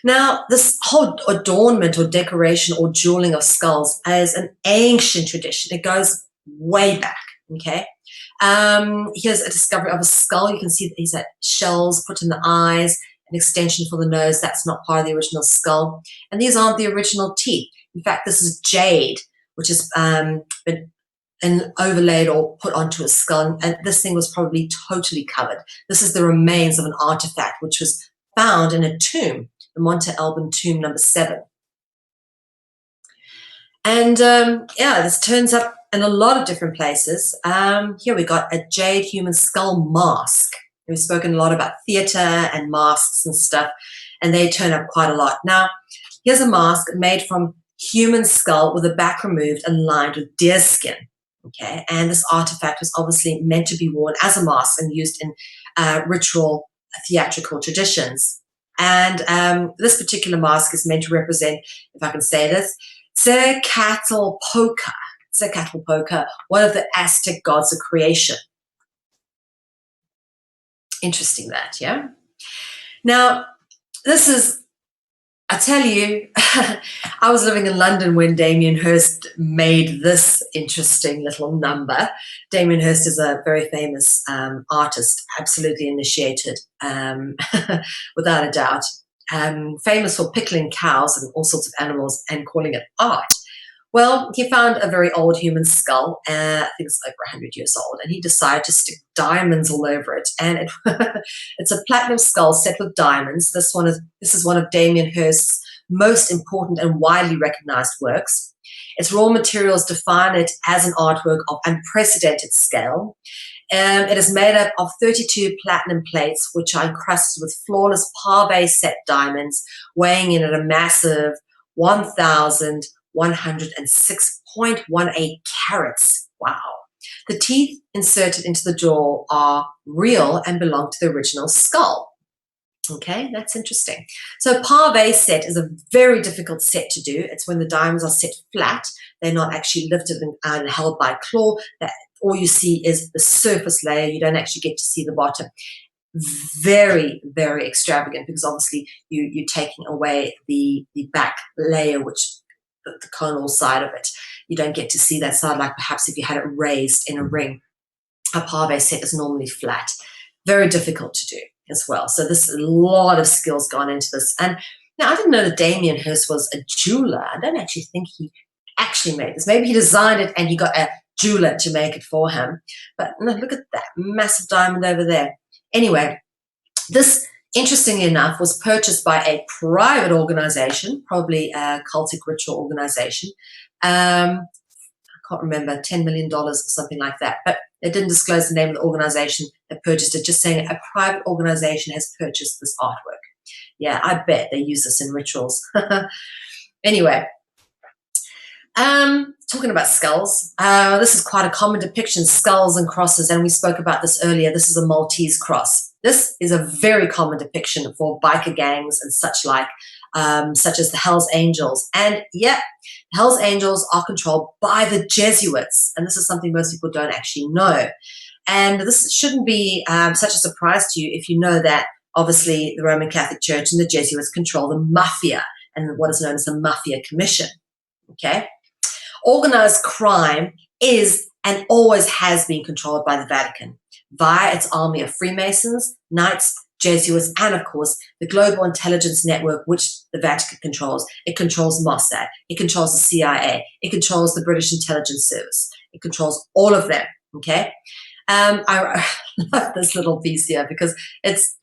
Now, this whole adornment or decoration or jeweling of skulls is an ancient tradition. It goes way back, okay? Here's a discovery of a skull. You can see that these are shells put in the eyes, an extension for the nose. That's not part of the original skull. And these aren't the original teeth. In fact, this is jade, which has been overlaid or put onto a skull. And this thing was probably totally covered. This is the remains of an artifact which was found in a tomb, the Monte Alban tomb number 7. And yeah, this turns up in a lot of different places. Here we got a jade human skull mask. We've spoken a lot about theater and masks and stuff, and they turn up quite a lot. Now, here's a mask made from human skull with the back removed and lined with deer skin. Okay, and this artifact was obviously meant to be worn as a mask and used in ritual theatrical traditions. And this particular mask is meant to represent, if I can say this, Tezcatlipoca, one of the Aztec gods of creation. Interesting that, yeah? Now, this is, I tell you, I was living in London when Damien Hirst made this interesting little number. Damien Hirst is a very famous artist, absolutely initiated, without a doubt. Famous for pickling cows and all sorts of animals and calling it art. Well, he found a very old human skull, I think it's over 100 years old, and he decided to stick diamonds all over it. And it's a platinum skull set with diamonds. This is one of Damien Hirst's most important and widely recognized works. Its raw materials define it as an artwork of unprecedented scale. It is made up of 32 platinum plates, which are encrusted with flawless pave set diamonds, weighing in at a massive 1,106.18 carats. Wow. The teeth inserted into the jaw are real and belong to the original skull. Okay, that's interesting. So pave set is a very difficult set to do. It's when the diamonds are set flat. They're not actually lifted and held by a claw. All you see is the surface layer. You don't actually get to see the bottom. Very, very extravagant, because obviously you're taking away the back layer, which the conal side of it. You don't get to see that side like perhaps if you had it raised in a ring. A pave set is normally flat. Very difficult to do as well. So there's a lot of skills gone into this. And now I didn't know that Damien Hirst was a jeweler. I don't actually think he actually made this. Maybe he designed it and he got a jeweler to make it for him. But no, look at that massive diamond over there. Anyway, this, interestingly enough, was purchased by a private organization, probably a cultic ritual organization. I can't remember, $10 million or something like that. But they didn't disclose the name of the organization that purchased it, just saying a private organization has purchased this artwork. Yeah, I bet they use this in rituals. Anyway, talking about skulls, this is quite a common depiction, skulls and crosses, and we spoke about this earlier. This is a Maltese cross. This is a very common depiction for biker gangs and such like. such as the Hells Angels. And yeah, the Hells Angels are controlled by the Jesuits. And this is something most people don't actually know. And this shouldn't be such a surprise to you if you know that obviously the Roman Catholic Church and the Jesuits control the mafia and what is known as the Mafia Commission. Okay? Organized crime is and always has been controlled by the Vatican via its army of Freemasons, Knights, Jesuits, and of course the global intelligence network which the Vatican controls. It controls Mossad, it controls the CIA, it controls the British Intelligence Service, it controls all of them. Okay, I love this little piece here because it's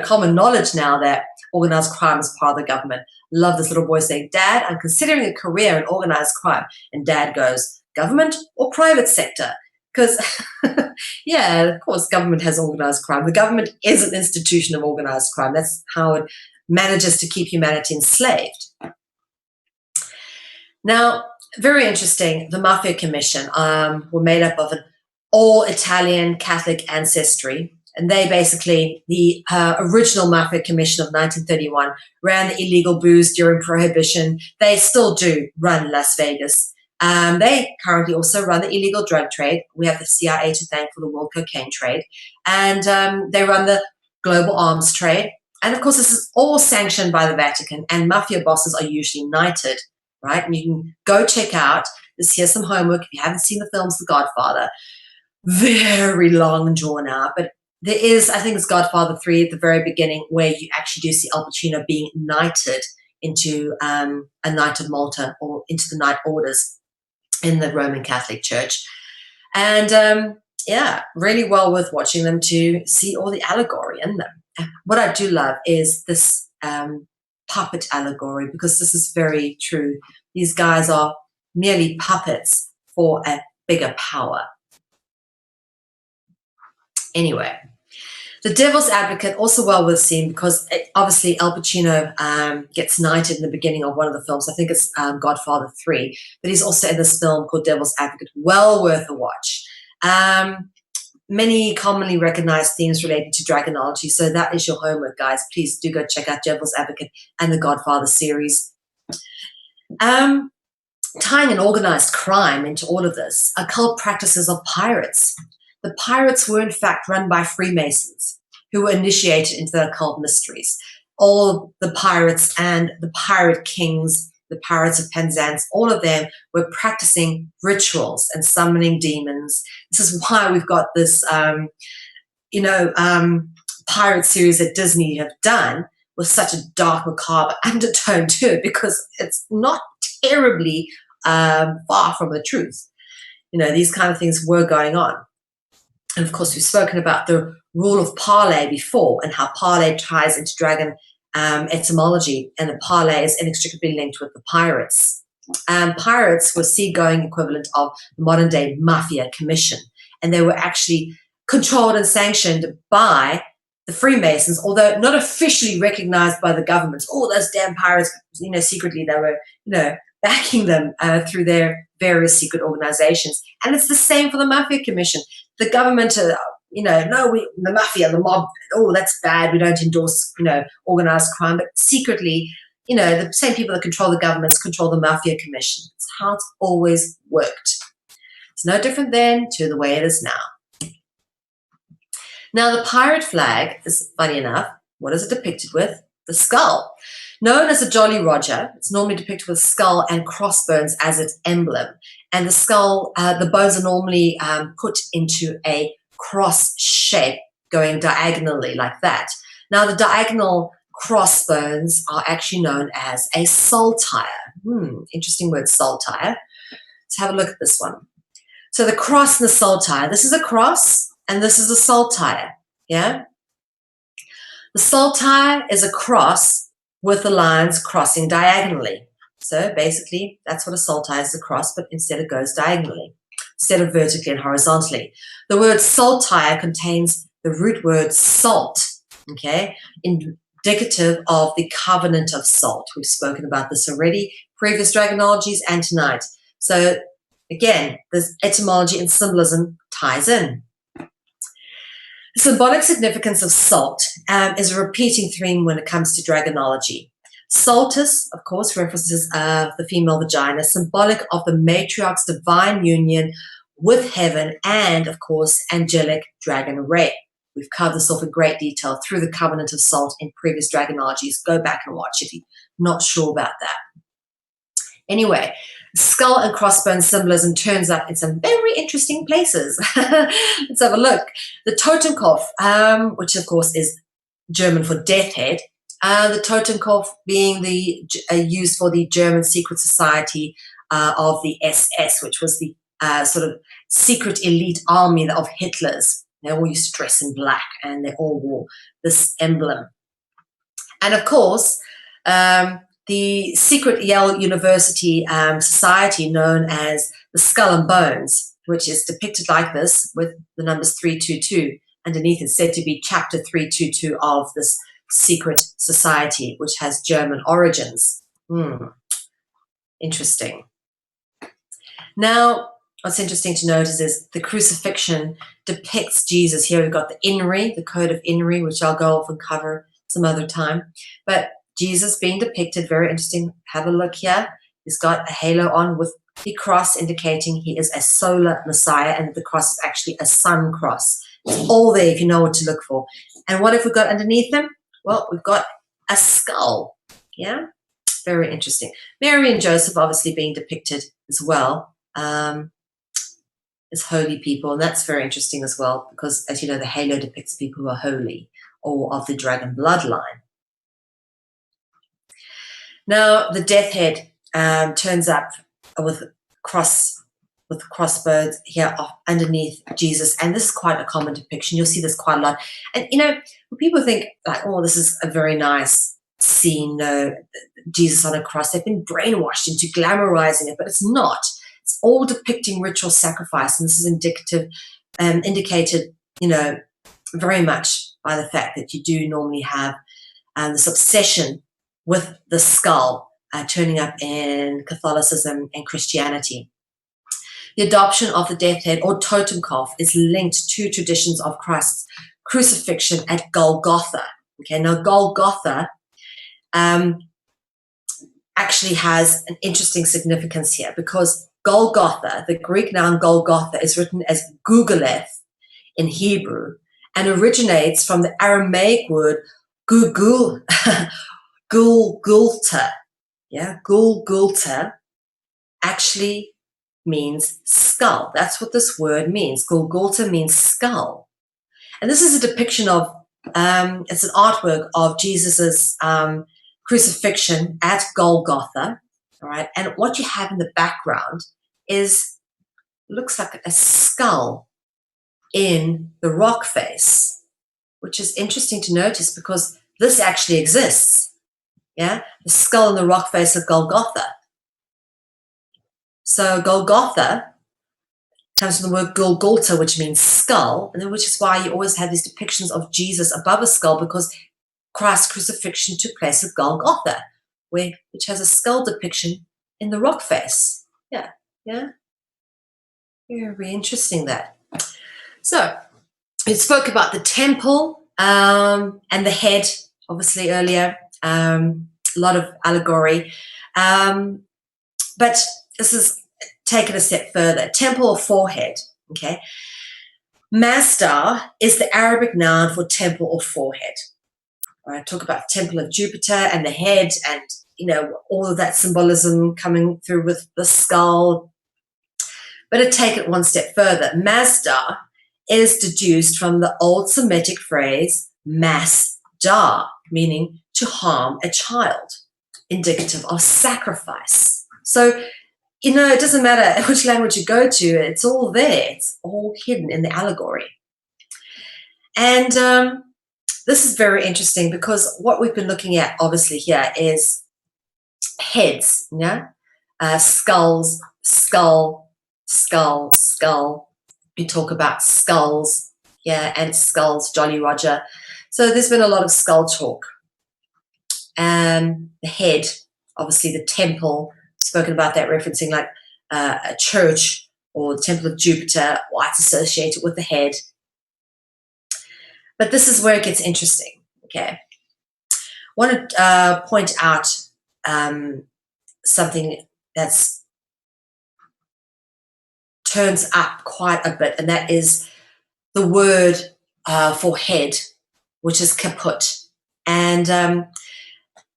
common knowledge now that organized crime is part of the government. Love this little boy saying, "Dad, I'm considering a career in organized crime," and Dad goes, "Government or private sector?" Because, yeah, of course, government has organized crime. The government is an institution of organized crime. That's how it manages to keep humanity enslaved. Now, very interesting, the Mafia Commission were made up of an all-Italian Catholic ancestry. And they basically, the original Mafia Commission of 1931, ran the illegal booze during Prohibition. They still do run Las Vegas. They currently also run the illegal drug trade. We have the CIA to thank for the world cocaine trade. And they run the global arms trade. And of course, this is all sanctioned by the Vatican, and mafia bosses are usually knighted, right? And you can go check out, here's some homework if you haven't seen the films The Godfather. Very long and drawn out, but there is, I think it's Godfather 3 at the very beginning, where you actually do see Al Pacino being knighted into a Knight of Malta or into the Knight Orders in the Roman Catholic Church. And yeah, really well worth watching them to see all the allegory in them. What I do love is this puppet allegory, because this is very true. These guys are merely puppets for a bigger power. Anyway, The Devil's Advocate, also well worth seeing, because obviously Al Pacino gets knighted in the beginning of one of the films. I think it's Godfather 3, but he's also in this film called Devil's Advocate. Well worth a watch. Many commonly recognized themes related to dragonology, so that is your homework, guys. Please do go check out Devil's Advocate and the Godfather series. Tying an organized crime into all of this, occult practices of pirates. The pirates were in fact run by Freemasons who were initiated into the occult mysteries. All the pirates and the pirate kings, the pirates of Penzance, all of them were practicing rituals and summoning demons. This is why we've got this, pirate series that Disney have done with such a dark, macabre undertone to it, because it's not terribly far from the truth. These kind of things were going on. And of course, we've spoken about the rule of parlay before and how parlay ties into dragon etymology, and the parlay is inextricably linked with the pirates. Pirates were seagoing equivalent of the modern day Mafia Commission, and they were actually controlled and sanctioned by the Freemasons, although not officially recognized by the government. Oh, those damn pirates, secretly they were, backing them through their various secret organizations. And it's the same for the Mafia Commission. The government, no, the mafia, the mob, oh, that's bad. We don't endorse, organized crime. But secretly, the same people that control the governments control the Mafia Commission. It's how it's always worked. It's no different then to the way it is now. Now, the pirate flag is, funny enough, what is it depicted with? The skull. Known as a Jolly Roger, it's normally depicted with skull and crossbones as its emblem. And the skull, the bones are normally put into a cross shape going diagonally like that. Now, the diagonal crossbones are actually known as a saltire. Interesting word, saltire. Let's have a look at this one. So the cross and the saltire, this is a cross and this is a saltire, yeah? The saltire is a cross with the lines crossing diagonally. So basically, that's what a saltire is, a cross, but instead it goes diagonally, instead of vertically and horizontally. The word saltire contains the root word salt, okay, indicative of the covenant of salt. We've spoken about this already, previous dragonologies and tonight. So again, this etymology and symbolism ties in. The symbolic significance of salt is a repeating theme when it comes to dragonology. Saltus, of course, references the female vagina, symbolic of the matriarch's divine union with heaven and, of course, angelic dragon array. We've covered this off in great detail through the covenant of salt in previous dragonologies. Go back and watch if you're not sure about that. Anyway, skull and crossbone symbolism turns up in some very interesting places. Let's have a look. The Totenkopf, which of course is German for death head, the Totenkopf being used for the German secret society of the SS, which was the sort of secret elite army of Hitler's. They all used to dress in black and they all wore this emblem. And of course, the secret Yale University society known as the Skull and Bones, which is depicted like this with the numbers 322 underneath, is said to be chapter 322 of this secret society, which has German origins. Interesting. Now, what's interesting to notice is the crucifixion depicts Jesus. Here we've got the Inri, the code of Inri, which I'll go off and cover some other time. But Jesus being depicted, very interesting. Have a look here. He's got a halo on with the cross, indicating he is a solar Messiah, and the cross is actually a sun cross. It's all there if you know what to look for. And what have we got underneath him? Well, we've got a skull. Yeah, very interesting. Mary and Joseph obviously being depicted as well as holy people, and that's very interesting as well because, as you know, the halo depicts people who are holy or of the dragon bloodline. Now, the death head turns up with crossbones here underneath Jesus, and this is quite a common depiction. You'll see this quite a lot. And you know, when people think like, "Oh, this is a very nice scene," Jesus on a cross, they've been brainwashed into glamorizing it, but it's not. It's all depicting ritual sacrifice, and this is indicated, you know, very much by the fact that you do normally have this obsession with the skull turning up in Catholicism and Christianity. The adoption of the death head or Totenkopf is linked to traditions of Christ's crucifixion at Golgotha. Okay, now Golgotha actually has an interesting significance here because Golgotha, the Greek noun Golgotha, is written as Guguleth in Hebrew and originates from the Aramaic word Gulgulta. Yeah, Gulgulta actually means skull. That's what this word means. Gulgulta means skull. And this is a depiction of, it's an artwork of Jesus's crucifixion at Golgotha. All right. And what you have in the background looks like a skull in the rock face, which is interesting to notice because this actually exists. Yeah, the skull in the rock face of Golgotha. So Golgotha comes from the word Gulgulta, which means skull, and then which is why you always have these depictions of Jesus above a skull because Christ's crucifixion took place at Golgotha, which has a skull depiction in the rock face. Yeah. Very interesting that. So we spoke about the temple and the head, obviously earlier. A lot of allegory. But this is taken a step further. Temple or forehead, okay? Masdar is the Arabic noun for temple or forehead. All right, talk about the temple of Jupiter and the head and, you know, all of that symbolism coming through with the skull. But to take it one step further, Masdar is deduced from the old Semitic phrase masdar, meaning to harm a child, indicative of sacrifice. So, you know, it doesn't matter which language you go to, it's all there. It's all hidden in the allegory. And this is very interesting because what we've been looking at, obviously, here is heads, yeah? Skulls, skull. We talk about skulls, yeah, and skulls, Jolly Roger. So there's been a lot of skull talk. The head, obviously the temple, spoken about that, referencing like a church or the temple of Jupiter, why it's associated with the head. But this is where it gets interesting, okay? want to point out something that's turns up quite a bit, and that is the word for head, which is kaput. And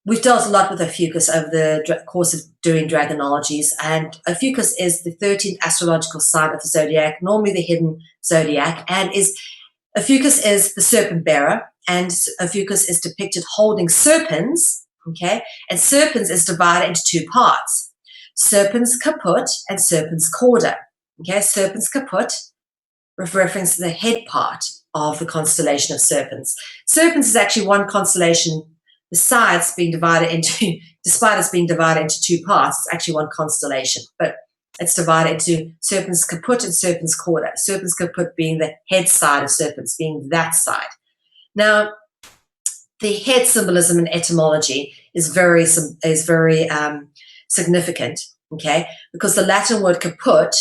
we've dealt a lot with Ophiuchus over the course of doing dragonologies, and Ophiuchus is the 13th astrological sign of the zodiac, normally the hidden zodiac, and Ophiuchus is the serpent bearer, and Ophiuchus is depicted holding serpents, okay, and serpents is divided into two parts, serpens caput and serpens cauda, okay, serpens caput reference to the head part of the constellation of serpents. Serpents is actually one constellation despite it's being divided into two parts. It's actually one constellation, but it's divided into serpens caput and serpens cauda. Serpens caput being the head side of serpents, being that side. Now, the head symbolism in etymology is very significant, okay, because the Latin word caput,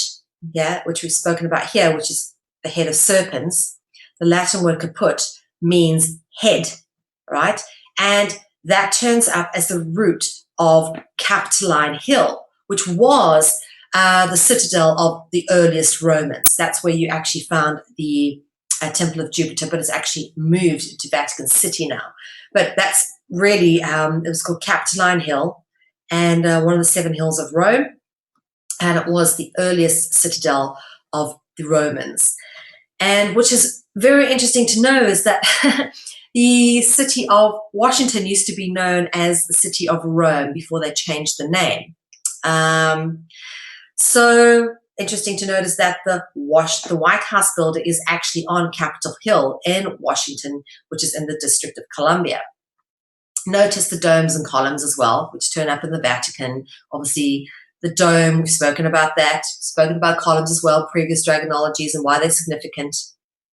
yeah, which we've spoken about here, which is the head of serpents, the Latin word caput means head, right? And that turns up as the root of Capitoline Hill, which was the citadel of the earliest Romans. That's where you actually found the Temple of Jupiter, but it's actually moved to Vatican City now. But that's really, it was called Capitoline Hill, and one of the 7 hills of Rome, and it was the earliest citadel of the Romans. And which is very interesting to know is that the city of Washington used to be known as the city of Rome before they changed the name. So interesting to notice that the White House building is actually on Capitol Hill in Washington, which is in the District of Columbia. Notice the domes and columns as well, which turn up in the Vatican. Obviously, the dome, we've spoken about that, spoken about columns as well, previous dragonologies and why they're significant.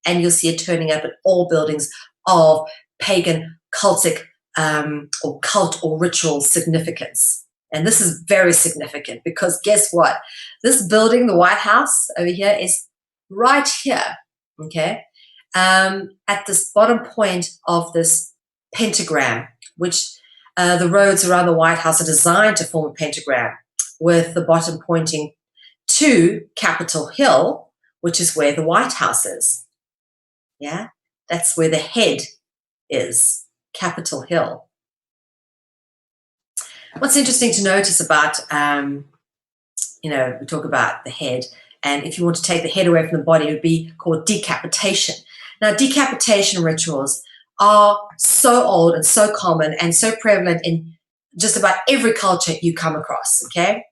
And you'll see it turning up at all buildings of pagan, cultic, or cult or ritual significance. And this is very significant because guess what? This building, the White House over here, is right here, okay? At this bottom point of this pentagram, which the roads around the White House are designed to form a pentagram, with the bottom pointing to Capitol Hill, which is where the White House is. Yeah, that's where the head is, Capitol Hill. What's interesting to notice about, we talk about the head, and if you want to take the head away from the body, it would be called decapitation. Now, decapitation rituals are so old and so common and so prevalent in just about every culture you come across, okay?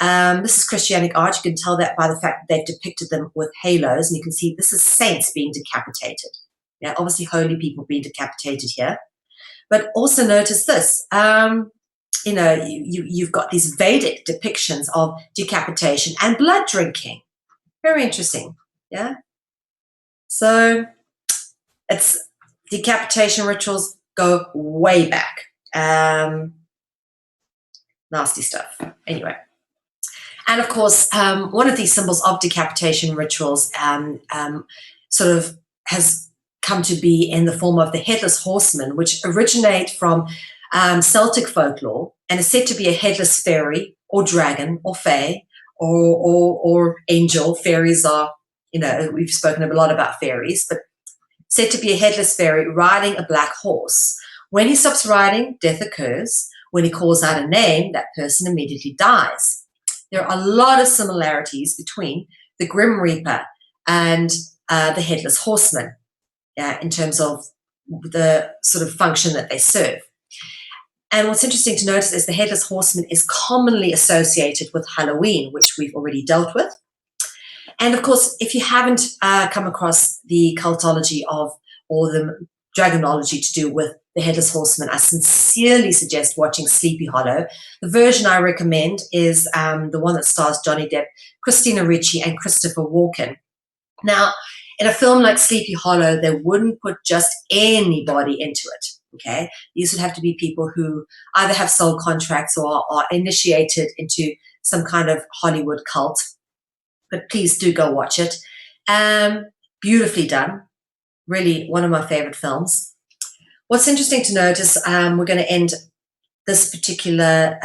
This is Christianic art. You can tell that by the fact that they've depicted them with halos, and you can see this is saints being decapitated. Yeah, obviously holy people being decapitated here. But also notice this, you've got these Vedic depictions of decapitation and blood drinking. Very interesting, yeah? So it's decapitation rituals go way back. Nasty stuff. Anyway. And of course, one of these symbols of decapitation rituals sort of has come to be in the form of the headless horseman, which originate from Celtic folklore and is said to be a headless fairy or dragon or fae or angel. Fairies are, we've spoken a lot about fairies, but said to be a headless fairy riding a black horse. When he stops riding, death occurs. When he calls out a name, that person immediately dies. There are a lot of similarities between the Grim Reaper and the Headless Horseman in terms of the sort of function that they serve. And what's interesting to notice is the Headless Horseman is commonly associated with Halloween, which we've already dealt with. And of course, if you haven't come across the cultology of or the dragonology to do with the Headless Horseman, I sincerely suggest watching Sleepy Hollow. The version I recommend is the one that stars Johnny Depp, Christina Ricci, and Christopher Walken. Now, in a film like Sleepy Hollow, they wouldn't put just anybody into it, okay? These would have to be people who either have soul contracts or are initiated into some kind of Hollywood cult. But please do go watch it. Beautifully done. Really one of my favorite films. What's interesting to notice, we're going to end this particular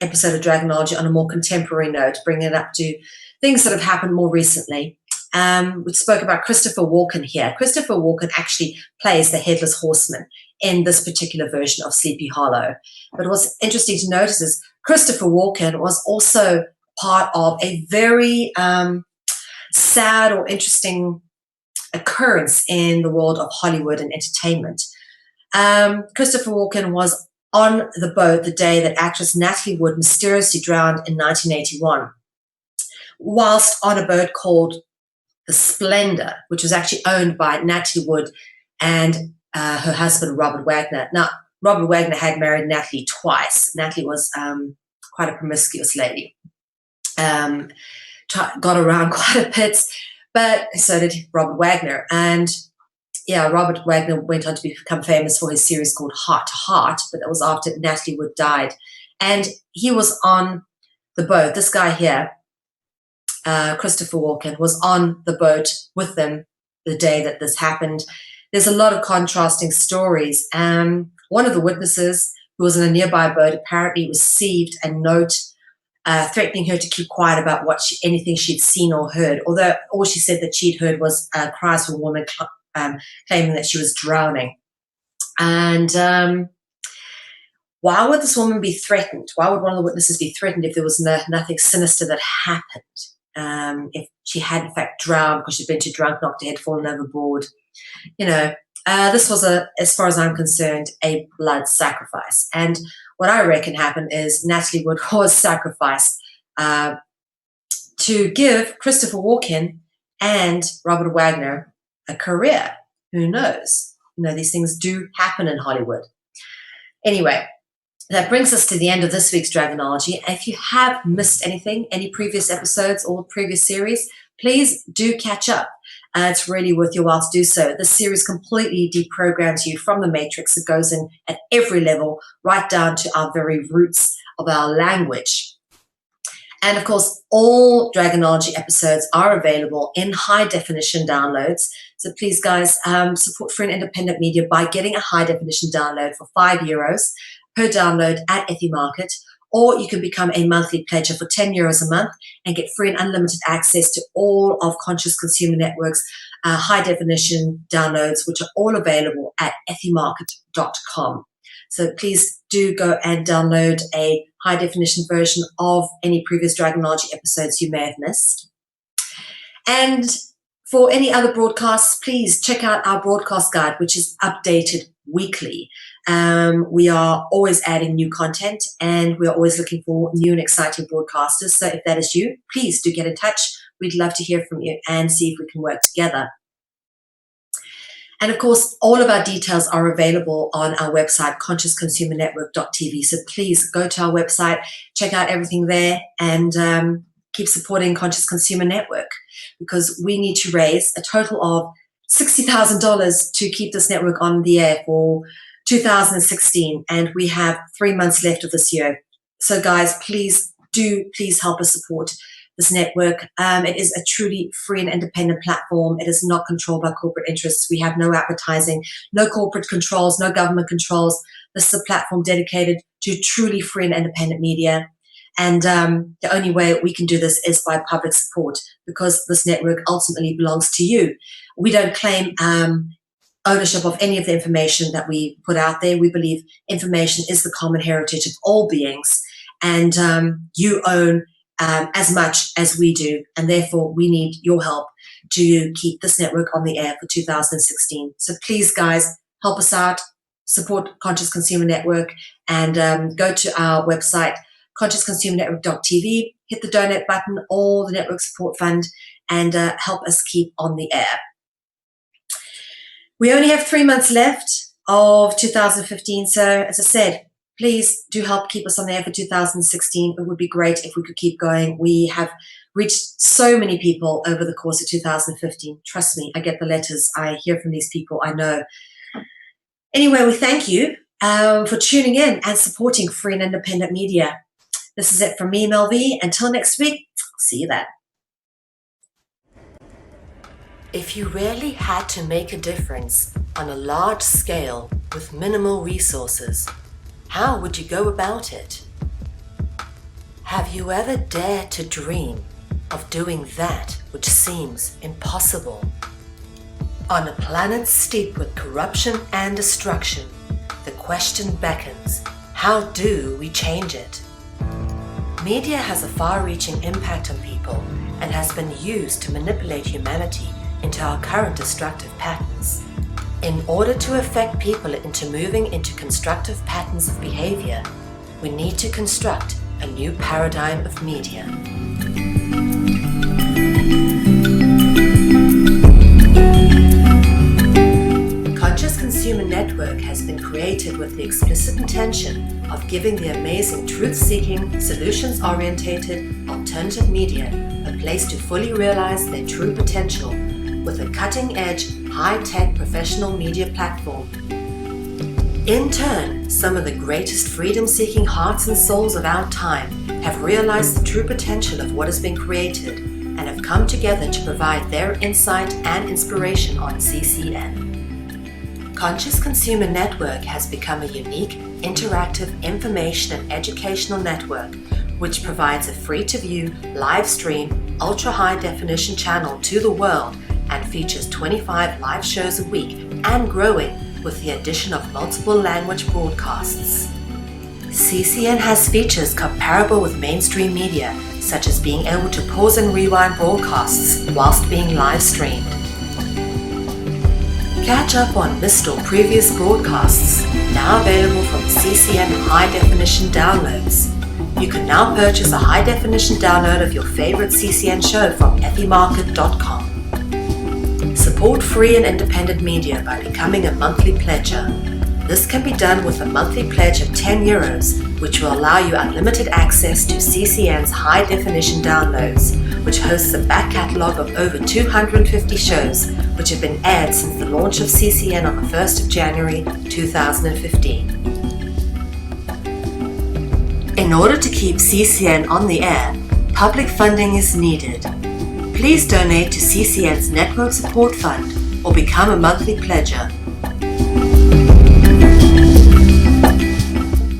episode of Dragonology on a more contemporary note, bringing it up to things that have happened more recently. We spoke about Christopher Walken here. Christopher Walken actually plays the Headless Horseman in this particular version of Sleepy Hollow. But what's interesting to notice is Christopher Walken was also part of a very sad or interesting occurrence in the world of Hollywood and entertainment. Christopher Walken was on the boat the day that actress Natalie Wood mysteriously drowned in 1981, whilst on a boat called the Splendor, which was actually owned by Natalie Wood and her husband, Robert Wagner. Now, Robert Wagner had married Natalie twice. Natalie was quite a promiscuous lady, got around quite a bit, but so did Robert Wagner. And yeah, Robert Wagner went on to become famous for his series called Heart to Heart, but that was after Natalie Wood died. And he was on the boat. This guy here, Christopher Walken, was on the boat with them the day that this happened. There's a lot of contrasting stories. One of the witnesses, who was in a nearby boat, apparently received a note threatening her to keep quiet about anything she'd seen or heard, although all she said that she'd heard was cries from a woman claiming that she was drowning. And why would this woman be threatened? Why would one of the witnesses be threatened if there was nothing sinister that happened? If she had in fact drowned because she'd been too drunk, knocked her head, fallen overboard. This was, as far as I'm concerned, a blood sacrifice. And what I reckon happened is Natalie Wood was sacrificed to give Christopher Walken and Robert Wagner a career. Who knows? These things do happen in Hollywood. Anyway, that brings us to the end of this week's Dragonology. If you have missed anything, any previous episodes or previous series, please do catch up. It's really worth your while to do so. This series completely deprograms you from the matrix. It goes in at every level, right down to our very roots of our language. And of course, all Dragonology episodes are available in high definition downloads. So please, guys, support free and independent media by getting a high definition download for €5 per download at Ethymarket, or you can become a monthly pledger for €10 a month and get free and unlimited access to all of Conscious Consumer Network's high definition downloads, which are all available at ethymarket.com. So please do go and download a high definition version of any previous Dragonology episodes you may have missed. And for any other broadcasts, please check out our broadcast guide, which is updated weekly. We are always adding new content, and we are always looking for new and exciting broadcasters. So if that is you, please do get in touch. We'd love to hear from you and see if we can work together. And of course, all of our details are available on our website, consciousconsumernetwork.tv. So please go to our website, check out everything there, and keep supporting Conscious Consumer Network, because we need to raise a total of $60,000 to keep this network on the air for 2016, and we have 3 months left of this year. So guys, please help us support this network. It is a truly free and independent platform. It is not controlled by corporate interests. We have no advertising, no corporate controls, no government controls. This is a platform dedicated to truly free and independent media. And the only way we can do this is by public support, because this network ultimately belongs to you. We don't claim ownership of any of the information that we put out there. We believe information is the common heritage of all beings, and you own as much as we do, and therefore we need your help to keep this network on the air for 2016. So please, guys, help us out, support Conscious Consumer Network, and go to our website, consciousconsumernetwork.tv, hit the donate button or the network support fund, and help us keep on the air. We only have 3 months left of 2015, so as I said, please do help keep us on the air for 2016. It would be great if we could keep going. We have reached so many people over the course of 2015. Trust me, I get the letters. I hear from these people. I know. Anyway, we thank you for tuning in and supporting free and independent media. This is it from me, MEL VE. Until next week, I'll see you then. If you really had to make a difference on a large scale with minimal resources, how would you go about it? Have you ever dared to dream of doing that which seems impossible? On a planet steeped with corruption and destruction, the question beckons, how do we change it? Media has a far-reaching impact on people and has been used to manipulate humanity into our current destructive patterns. In order to affect people into moving into constructive patterns of behavior, we need to construct a new paradigm of media. Conscious Consumer Network has been created with the explicit intention of giving the amazing truth-seeking, solutions-orientated, alternative media a place to fully realize their true potential with a cutting-edge, high-tech professional media platform. In turn, some of the greatest freedom-seeking hearts and souls of our time have realized the true potential of what has been created and have come together to provide their insight and inspiration on CCN. Conscious Consumer Network has become a unique, interactive information and educational network which provides a free-to-view, live-stream, ultra-high-definition channel to the world and features 25 live shows a week and growing with the addition of multiple language broadcasts. CCN has features comparable with mainstream media, such as being able to pause and rewind broadcasts whilst being live streamed. Catch up on missed or previous broadcasts, now available from CCN high-definition downloads. You can now purchase a high-definition download of your favorite CCN show from effimarket.com. Support free and independent media by becoming a monthly pledger. This can be done with a monthly pledge of €10, which will allow you unlimited access to CCN's high-definition downloads, which hosts a back catalogue of over 250 shows which have been aired since the launch of CCN on the 1st of January 2015. In order to keep CCN on the air, public funding is needed. Please donate to CCN's Network Support Fund or become a monthly pledger.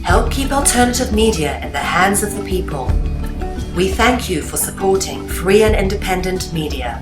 Help keep alternative media in the hands of the people. We thank you for supporting free and independent media.